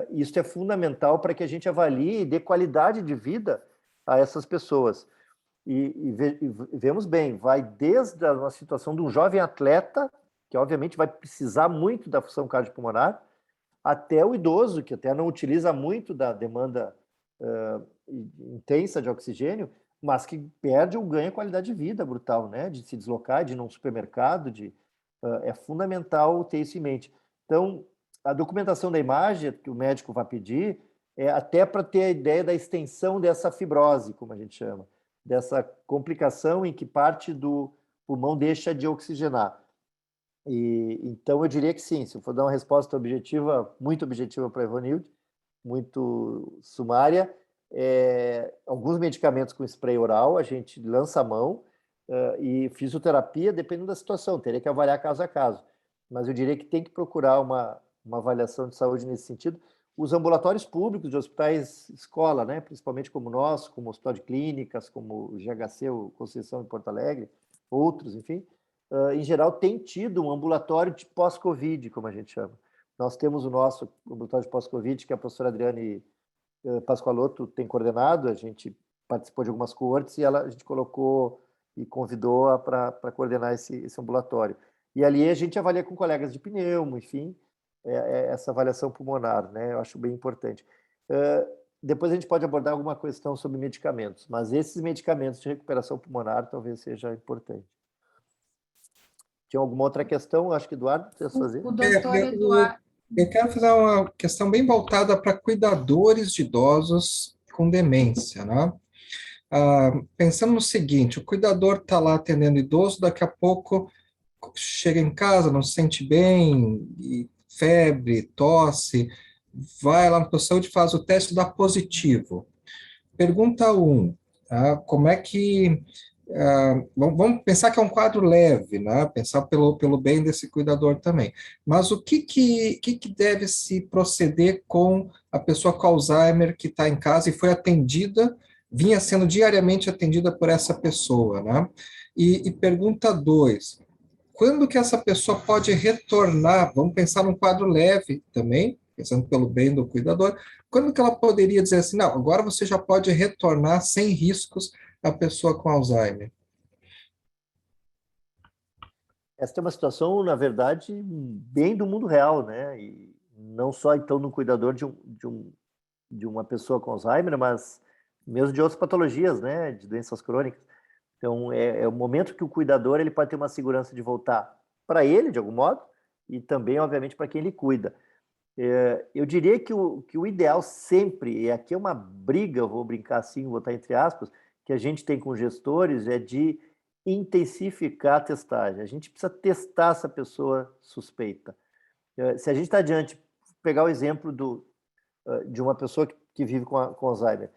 Isso é fundamental para que a gente avalie e dê qualidade de vida a essas pessoas. E vemos bem, vai desde uma situação de um jovem atleta, que obviamente vai precisar muito da função cardiopulmonar, até o idoso, que até não utiliza muito da demanda intensa de oxigênio, mas que perde ou ganha qualidade de vida brutal, né? De se deslocar, de ir num supermercado, é fundamental ter isso em mente. Então, a documentação da imagem que o médico vai pedir é até para ter a ideia da extensão dessa fibrose, como a gente chama, dessa complicação em que parte do pulmão deixa de oxigenar. Então, eu diria que sim, se eu for dar uma resposta objetiva, muito objetiva para a Ivonilde, muito sumária, alguns medicamentos com spray oral, a gente lança a mão, e fisioterapia, dependendo da situação, teria que avaliar caso a caso. Mas eu diria que tem que procurar uma avaliação de saúde nesse sentido. Os ambulatórios públicos de hospitais escola, né, principalmente como o nosso, como o Hospital de Clínicas, como o GHC, o Conceição em Porto Alegre, outros, enfim, em geral, tem tido um ambulatório de pós-Covid, como a gente chama. Nós temos o nosso ambulatório de pós-Covid, que a professora Adriane Pascoaloto tem coordenado, a gente participou de algumas coortes e a gente colocou e convidou para coordenar esse ambulatório. E ali a gente avalia com colegas de pneumo, enfim, essa avaliação pulmonar, né? Eu acho bem importante. depois a gente pode abordar alguma questão sobre medicamentos, mas esses medicamentos de recuperação pulmonar talvez seja importante. Tinha alguma outra questão? Acho que Eduardo quer fazer. O doutor Eduardo. Eu quero fazer uma questão bem voltada para cuidadores de idosos com demência, né? Pensando no seguinte, o cuidador está lá atendendo idoso, daqui a pouco chega em casa, não se sente bem, e febre, tosse, vai lá no posto de saúde, faz o teste, dá positivo. Pergunta 1, tá? Como é que... vamos pensar que é um quadro leve, né? Pensar pelo bem desse cuidador também. Mas o que deve se proceder com a pessoa com Alzheimer que está em casa e foi atendida, vinha sendo diariamente atendida por essa pessoa, né? E pergunta 2, quando que essa pessoa pode retornar? Vamos pensar num quadro leve também, pensando pelo bem do cuidador. Quando que ela poderia dizer assim, não, agora você já pode retornar sem riscos a pessoa com Alzheimer? Essa é uma situação, na verdade, bem do mundo real, né? E não só, então, no cuidador de uma pessoa com Alzheimer, mas mesmo de outras patologias, né? De doenças crônicas. Então, é o momento que o cuidador ele pode ter uma segurança de voltar para ele, de algum modo, e também, obviamente, para quem ele cuida. Eu diria que o ideal sempre, e aqui é uma briga, eu vou brincar assim, vou botar entre aspas, que a gente tem com gestores, é de intensificar a testagem. A gente precisa testar essa pessoa suspeita. Se a gente está diante, pegar o exemplo de uma pessoa que vive com Alzheimer,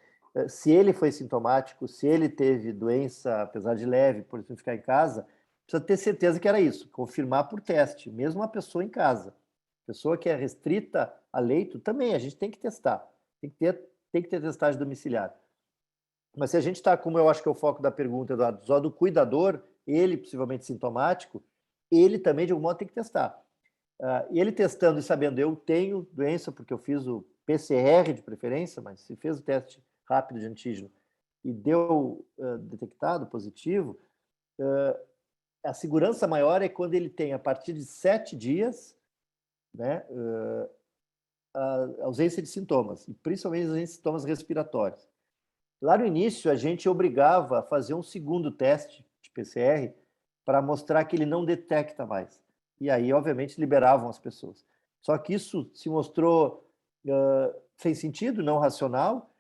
se ele foi sintomático, se ele teve doença, apesar de leve, por isso ficar em casa, precisa ter certeza que era isso, confirmar por teste, mesmo uma pessoa em casa. Pessoa que é restrita a leito, também a gente tem que testar, tem que ter testagem domiciliar. Mas se a gente está, como eu acho que é o foco da pergunta, Eduardo, só do cuidador, ele possivelmente sintomático, ele também de algum modo tem que testar. E ele testando e sabendo, eu tenho doença porque eu fiz o PCR de preferência, mas se fez o teste rápido de antígeno e deu detectado positivo, a segurança maior é quando ele tem, a partir de 7 dias, né, a ausência de sintomas, e principalmente a ausência de sintomas respiratórios. Lá no início, a gente obrigava a fazer um segundo teste de PCR para mostrar que ele não detecta mais. E aí, obviamente, liberavam as pessoas. Só que isso se mostrou sem sentido, não racional,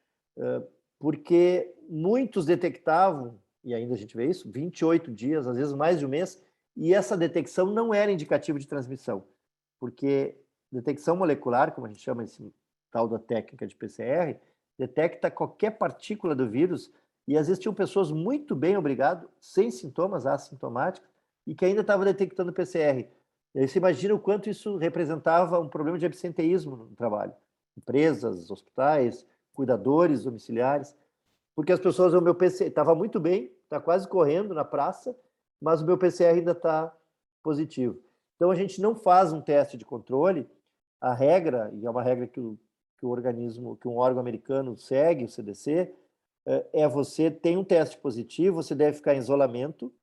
porque muitos detectavam, e ainda a gente vê isso, 28 dias, às vezes mais de um mês, e essa detecção não era indicativa de transmissão, porque detecção molecular, como a gente chama esse tal da técnica de PCR, detecta qualquer partícula do vírus, e às vezes tinham pessoas muito bem, obrigado, sem sintomas, assintomáticos, e que ainda estavam detectando PCR. E aí você imagina o quanto isso representava um problema de absenteísmo no trabalho. Empresas, hospitais, cuidadores domiciliares, porque as pessoas, o meu PCR estava muito bem, está quase correndo na praça, mas o meu PCR ainda está positivo. Então a gente não faz um teste de controle, a regra, e é uma regra que o organismo, que um órgão americano segue, o CDC, você tem um teste positivo, você deve ficar em isolamento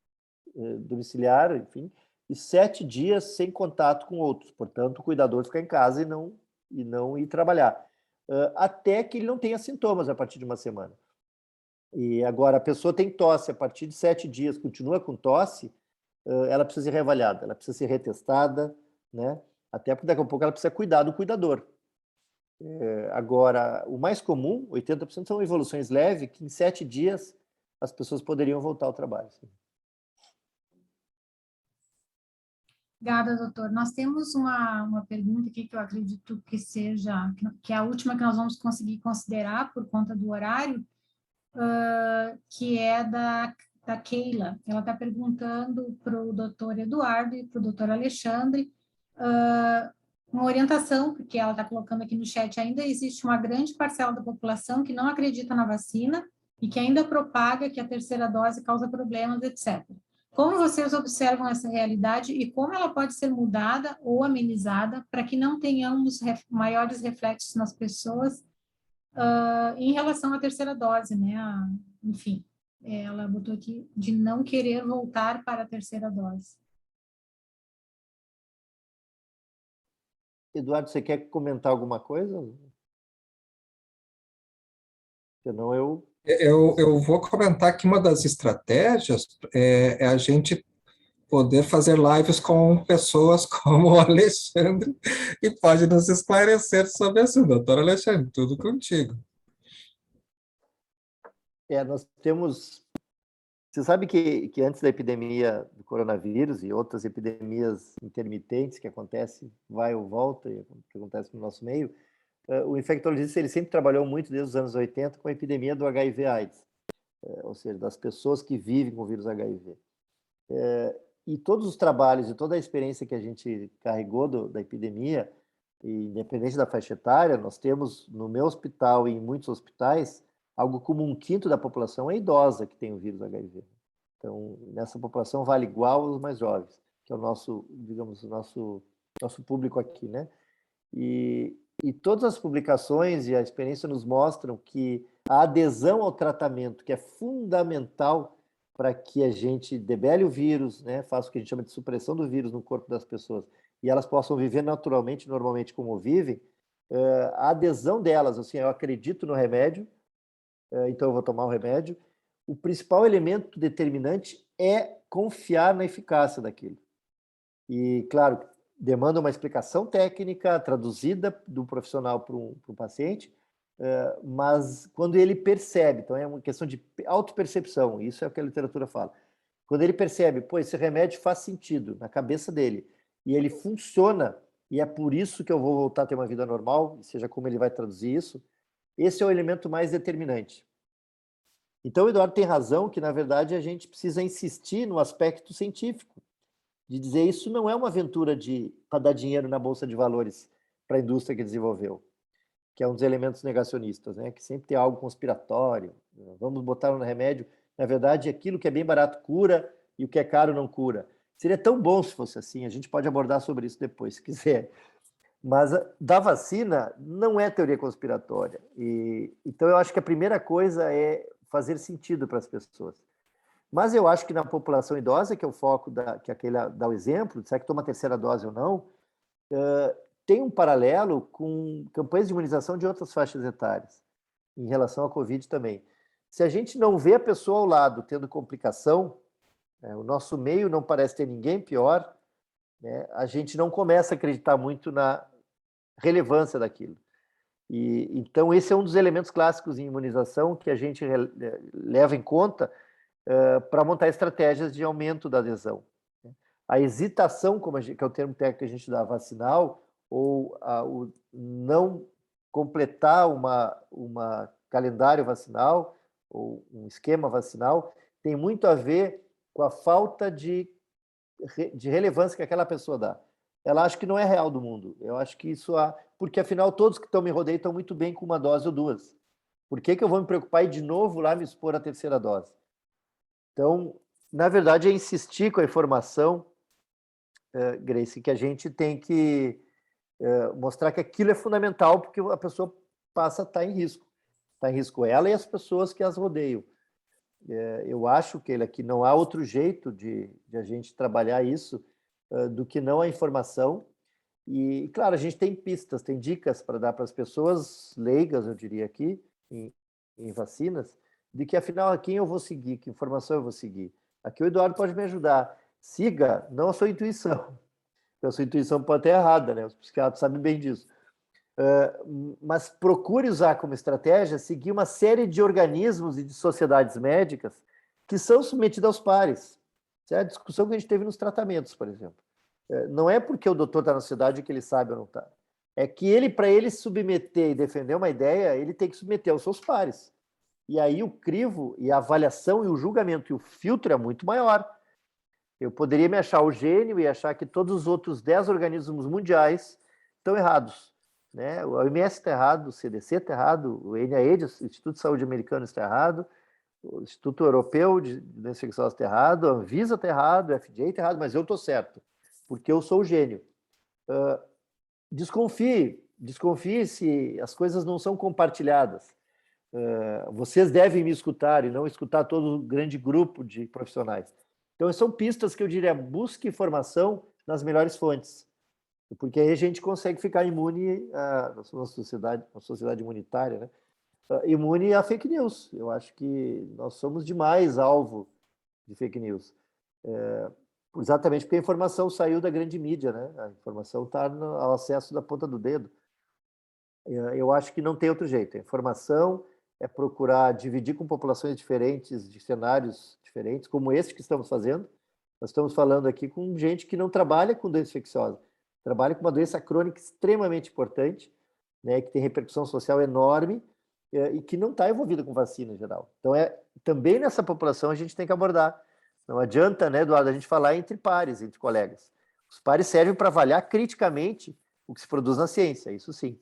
domiciliar, enfim, e 7 dias sem contato com outros. Portanto, o cuidador fica em casa e não ir trabalhar. Até que ele não tenha sintomas a partir de uma semana. E agora, a pessoa tem tosse, a partir de 7 dias continua com tosse, ela precisa ser reavaliada, ela precisa ser retestada, né? Até porque daqui a pouco ela precisa cuidar do cuidador. Agora, o mais comum, 80%, são evoluções leves, que em 7 dias as pessoas poderiam voltar ao trabalho. Sim. Obrigada, doutor. Nós temos uma pergunta aqui que eu acredito que seja, que é a última que nós vamos conseguir considerar por conta do horário, que é da Keila. Ela está perguntando para o doutor Eduardo e para o doutor Alexandre uma orientação, porque ela está colocando aqui no chat, ainda existe uma grande parcela da população que não acredita na vacina e que ainda propaga que a terceira dose causa problemas, etc. Como vocês observam essa realidade e como ela pode ser mudada ou amenizada para que não tenhamos maiores reflexos nas pessoas em relação à terceira dose, né? Enfim, ela botou aqui de não querer voltar para a terceira dose. Eduardo, você quer comentar alguma coisa? Senão eu... Eu vou comentar que uma das estratégias é a gente poder fazer lives com pessoas como o Alexandre, e pode nos esclarecer sobre isso. Doutor Alexandre, tudo contigo. Nós temos... Você sabe que antes da epidemia do coronavírus e outras epidemias intermitentes que acontecem, vai ou volta, e que acontece no nosso meio, o infectologista ele sempre trabalhou muito desde os anos 80 com a epidemia do HIV/AIDS, ou seja, das pessoas que vivem com o vírus HIV. E todos os trabalhos e toda a experiência que a gente carregou da epidemia, independente da faixa etária, nós temos no meu hospital e em muitos hospitais, algo como 1/5 da população é idosa que tem o vírus HIV. Então, nessa população vale igual aos mais jovens, que é o nosso, digamos, o nosso público aqui, né? E todas as publicações e a experiência nos mostram que a adesão ao tratamento, que é fundamental para que a gente debele o vírus, né, faça o que a gente chama de supressão do vírus no corpo das pessoas, e elas possam viver naturalmente, normalmente como vivem, a adesão delas, assim, eu acredito no remédio, então eu vou tomar o remédio, o principal elemento determinante é confiar na eficácia daquilo. E, claro, demanda uma explicação técnica traduzida do profissional para um paciente, mas quando ele percebe, então é uma questão de autopercepção, isso é o que a literatura fala. Quando ele percebe, pô, esse remédio faz sentido na cabeça dele, e ele funciona, e é por isso que eu vou voltar a ter uma vida normal, seja como ele vai traduzir isso, esse é o elemento mais determinante. Então, o Eduardo tem razão que, na verdade, a gente precisa insistir no aspecto científico, de dizer isso não é uma aventura para dar dinheiro na Bolsa de Valores para a indústria que desenvolveu, que é um dos elementos negacionistas, né? Que sempre tem algo conspiratório, vamos botar no remédio. Na verdade, aquilo que é bem barato cura e o que é caro não cura. Seria tão bom se fosse assim, a gente pode abordar sobre isso depois, se quiser. Mas da vacina não é teoria conspiratória. Então, eu acho que a primeira coisa é fazer sentido para as pessoas. Mas eu acho que na população idosa, que é o foco, que aquele dá o exemplo, será que toma a terceira dose ou não, tem um paralelo com campanhas de imunização de outras faixas etárias, em relação à Covid também. Se a gente não vê a pessoa ao lado tendo complicação, o nosso meio não parece ter ninguém pior, né, a gente não começa a acreditar muito na relevância daquilo. Então, esse é um dos elementos clássicos em imunização que a gente leva em conta para montar estratégias de aumento da adesão. A hesitação, que é o termo técnico que a gente dá, vacinal, ou o não completar uma calendário vacinal ou um esquema vacinal, tem muito a ver com a falta de relevância que aquela pessoa dá. Ela acha que não é real do mundo. Eu acho que isso porque afinal todos que estão me rodeiam estão muito bem com uma dose ou duas. Por que eu vou me preocupar e de novo lá me expor à terceira dose? Então, na verdade, é insistir com a informação, Grace, que a gente tem que mostrar que aquilo é fundamental, porque a pessoa passa a estar em risco. Está em risco ela e as pessoas que as rodeiam. Eu acho que não há outro jeito de a gente trabalhar isso do que não a informação. E, claro, a gente tem pistas, tem dicas para dar para as pessoas leigas, eu diria aqui, em vacinas, de que, afinal, a quem eu vou seguir, que informação eu vou seguir. Aqui o Eduardo pode me ajudar. Siga, não a sua intuição. A sua intuição pode estar errada, né? Os psiquiatras sabem bem disso. Mas procure usar como estratégia seguir uma série de organismos e de sociedades médicas que são submetidos aos pares. Essa é a discussão que a gente teve nos tratamentos, por exemplo. Não é porque o doutor está na sociedade que ele sabe ou não está. É que ele, para ele submeter e defender uma ideia, ele tem que submeter aos seus pares. E aí o crivo e a avaliação e o julgamento e o filtro é muito maior. Eu poderia me achar o gênio e achar que todos os outros 10 organismos mundiais estão errados, né? O OMS está errado, o CDC está errado, o NIH, o Instituto de Saúde Americano, está errado, o Instituto Europeu de Doenças Infecciosas está errado, a Anvisa está errado, o FDA está errado, mas eu estou certo, porque eu sou o gênio. Desconfie se as coisas não são compartilhadas. Vocês devem me escutar e não escutar todo o grande grupo de profissionais. Então, são pistas que eu diria, busque informação nas melhores fontes, porque aí a gente consegue ficar imune na sociedade imunitária, né? imune a fake news. Eu acho que nós somos demais alvo de fake news. Exatamente porque a informação saiu da grande mídia, né? A informação está ao acesso da ponta do dedo. Eu acho que não tem outro jeito. A informação é procurar dividir com populações diferentes, de cenários diferentes, como esse que estamos fazendo. Nós estamos falando aqui com gente que não trabalha com doença infecciosa, trabalha com uma doença crônica extremamente importante, né, que tem repercussão social enorme e que não está envolvida com vacina em geral. Então, também nessa população a gente tem que abordar. Não adianta, né, Eduardo, a gente falar entre pares, entre colegas. Os pares servem para avaliar criticamente o que se produz na ciência, isso sim.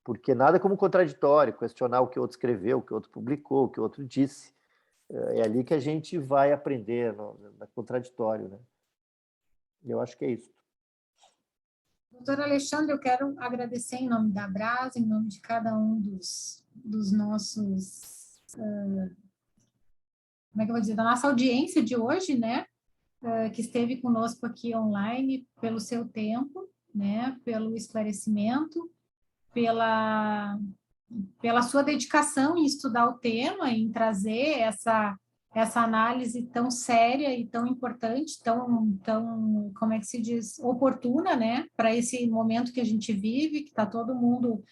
Porque nada como contraditório, questionar o que outro escreveu, o que outro publicou, o que outro disse. É ali que a gente vai aprender, no contraditório, né? Eu acho que é isso. Doutor Alexandre, eu quero agradecer em nome da Abras, em nome de cada um dos nossos, como é que eu vou dizer, da nossa audiência de hoje, né? Que esteve conosco aqui online, pelo seu tempo, né? Pelo esclarecimento, pela sua dedicação em estudar o tema, em trazer essa análise tão séria e tão importante, tão, como é que se diz, oportuna, né, para esse momento que a gente vive, que está todo mundo,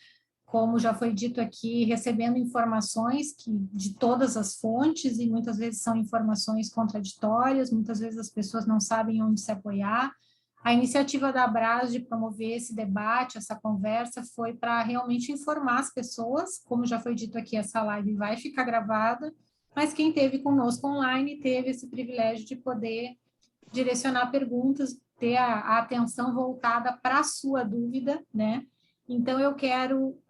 como já foi dito aqui, recebendo informações de todas as fontes, e muitas vezes são informações contraditórias, muitas vezes as pessoas não sabem onde se apoiar. A iniciativa da Abras de promover esse debate, essa conversa, foi para realmente informar as pessoas. Como já foi dito aqui, essa live vai ficar gravada, mas quem esteve conosco online teve esse privilégio de poder direcionar perguntas, ter a atenção voltada para a sua dúvida, né? Então, eu quero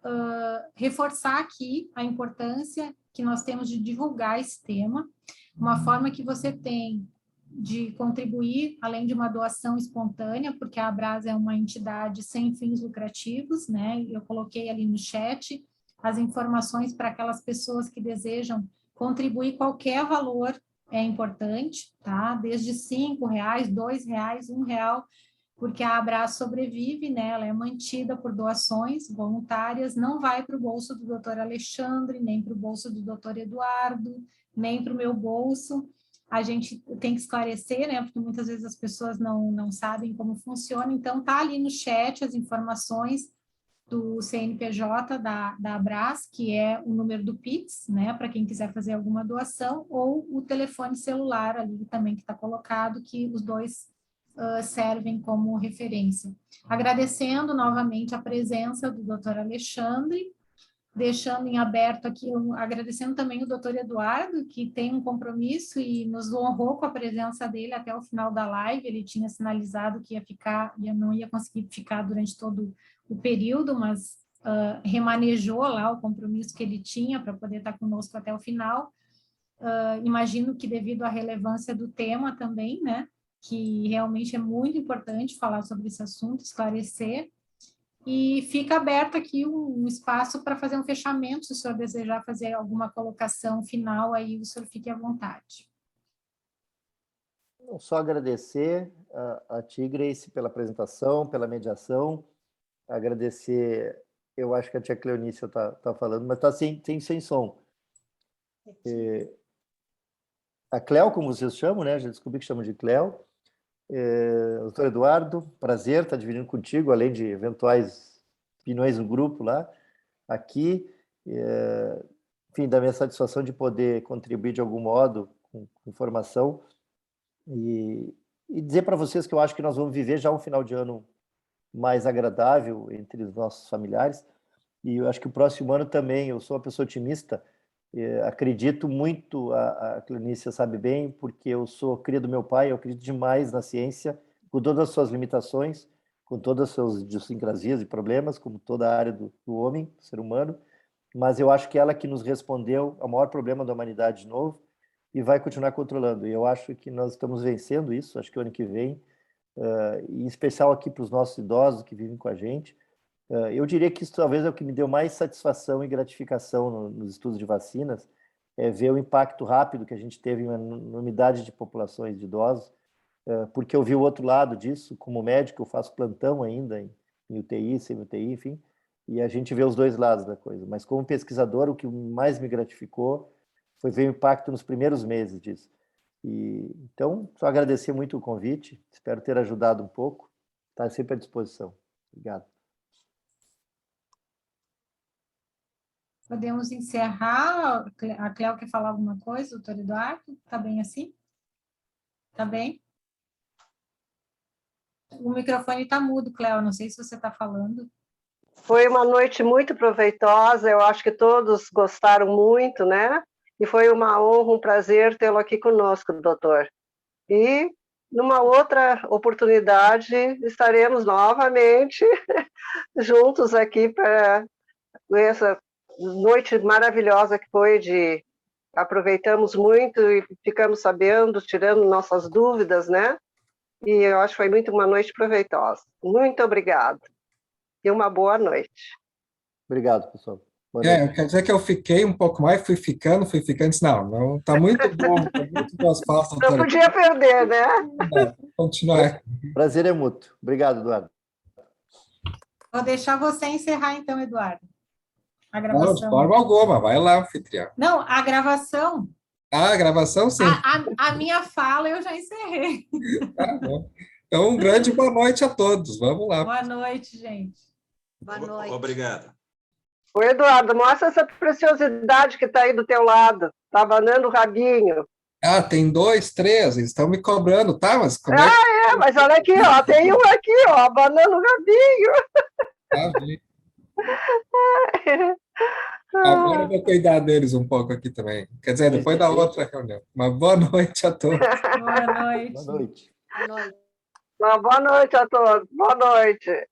reforçar aqui a importância que nós temos de divulgar esse tema, uma forma que você tem de contribuir, além de uma doação espontânea, porque a Abras é uma entidade sem fins lucrativos, né? Eu coloquei ali no chat as informações para aquelas pessoas que desejam contribuir. Qualquer valor é importante, tá? Desde R$ 5, R$ 2, R$ 1, porque a Abras sobrevive, né? Ela é mantida por doações voluntárias, não vai para o bolso do doutor Alexandre, nem para o bolso do doutor Eduardo, nem para o meu bolso. A gente tem que esclarecer, né? Porque muitas vezes as pessoas não sabem como funciona. Então, tá ali no chat as informações do CNPJ da Abras, que é o número do Pix, né? Para quem quiser fazer alguma doação, ou o telefone celular ali também que está colocado, que os dois servem como referência. Agradecendo novamente a presença do doutor Alexandre, deixando em aberto aqui, agradecendo também o doutor Eduardo, que tem um compromisso e nos honrou com a presença dele até o final da live. Ele tinha sinalizado que não ia conseguir ficar durante todo o período, mas remanejou lá o compromisso que ele tinha para poder estar conosco até o final. Imagino que devido à relevância do tema também, né, que realmente é muito importante falar sobre esse assunto, esclarecer. E fica aberto aqui um espaço para fazer um fechamento, se o senhor desejar fazer alguma colocação final, aí o senhor fique à vontade. Só agradecer a ti, Grace, pela apresentação, pela mediação, agradecer, eu acho que a tia Cleonice está falando, mas está sem som. A Cleo, como vocês chamam, né? Já descobri que chamam de Cleo. Doutor Eduardo, prazer estar dividindo contigo, além de eventuais opiniões no grupo lá, aqui. Enfim, da minha satisfação de poder contribuir de algum modo com informação e dizer para vocês que eu acho que nós vamos viver já um final de ano mais agradável entre os nossos familiares, e eu acho que o próximo ano também. Eu sou uma pessoa otimista, acredito muito, a Cleonice sabe bem, porque eu sou cria do meu pai, eu acredito demais na ciência, com todas as suas limitações, com todas as suas idiosincrasias e problemas, como toda a área do homem, do ser humano, mas eu acho que ela que nos respondeu ao maior problema da humanidade de novo, e vai continuar controlando. E eu acho que nós estamos vencendo isso, acho que o ano que vem, em especial aqui para os nossos idosos que vivem com a gente. Eu diria que isso talvez é o que me deu mais satisfação e gratificação nos estudos de vacinas, é ver o impacto rápido que a gente teve em uma enormidade de populações de idosos, porque eu vi o outro lado disso. Como médico, eu faço plantão ainda em UTI, sem UTI, enfim, e a gente vê os dois lados da coisa. Mas como pesquisador, o que mais me gratificou foi ver o impacto nos primeiros meses disso. E, então, só agradecer muito o convite, espero ter ajudado um pouco, está sempre à disposição. Obrigado. Podemos encerrar. A Cléo quer falar alguma coisa, doutor Eduardo? Está bem assim? Está bem? O microfone está mudo, Cléo, não sei se você está falando. Foi uma noite muito proveitosa, eu acho que todos gostaram muito, né? E foi uma honra, um prazer tê-lo aqui conosco, doutor. E, numa outra oportunidade, estaremos novamente juntos aqui para essa noite maravilhosa que foi de... Aproveitamos muito e ficamos sabendo, tirando nossas dúvidas, né? E eu acho que foi muito uma noite proveitosa. Muito obrigado. E uma boa noite. Obrigado, pessoal. Boa noite. Quer dizer que eu fiquei um pouco mais, fui ficando, disse, não, está muito bom, está muito boas falas, Não doutora. podia perder, né? Continuar. Prazer é mútuo. Obrigado, Eduardo. Vou deixar você encerrar, então, Eduardo. A Não, de gravação. forma alguma, vai lá, anfitrião. Não, a gravação. A gravação, sim. A minha fala eu já encerrei. Tá bom. Então, um grande boa noite a todos. Vamos lá. Boa noite, gente. Boa noite. Obrigado. Ô, Eduardo, mostra essa preciosidade que está aí do teu lado. Está abanando o rabinho. Ah, tem 2, 3, eles estão me cobrando, tá? Mas como é que... Mas olha aqui, ó, tem um aqui, ó, abanando o rabinho. Tá, gente? Agora eu vou cuidar deles um pouco aqui também. Quer dizer, depois da outra reunião. Uma boa noite a todos. Boa noite. Boa noite. Boa noite. Uma boa noite a todos. Boa noite.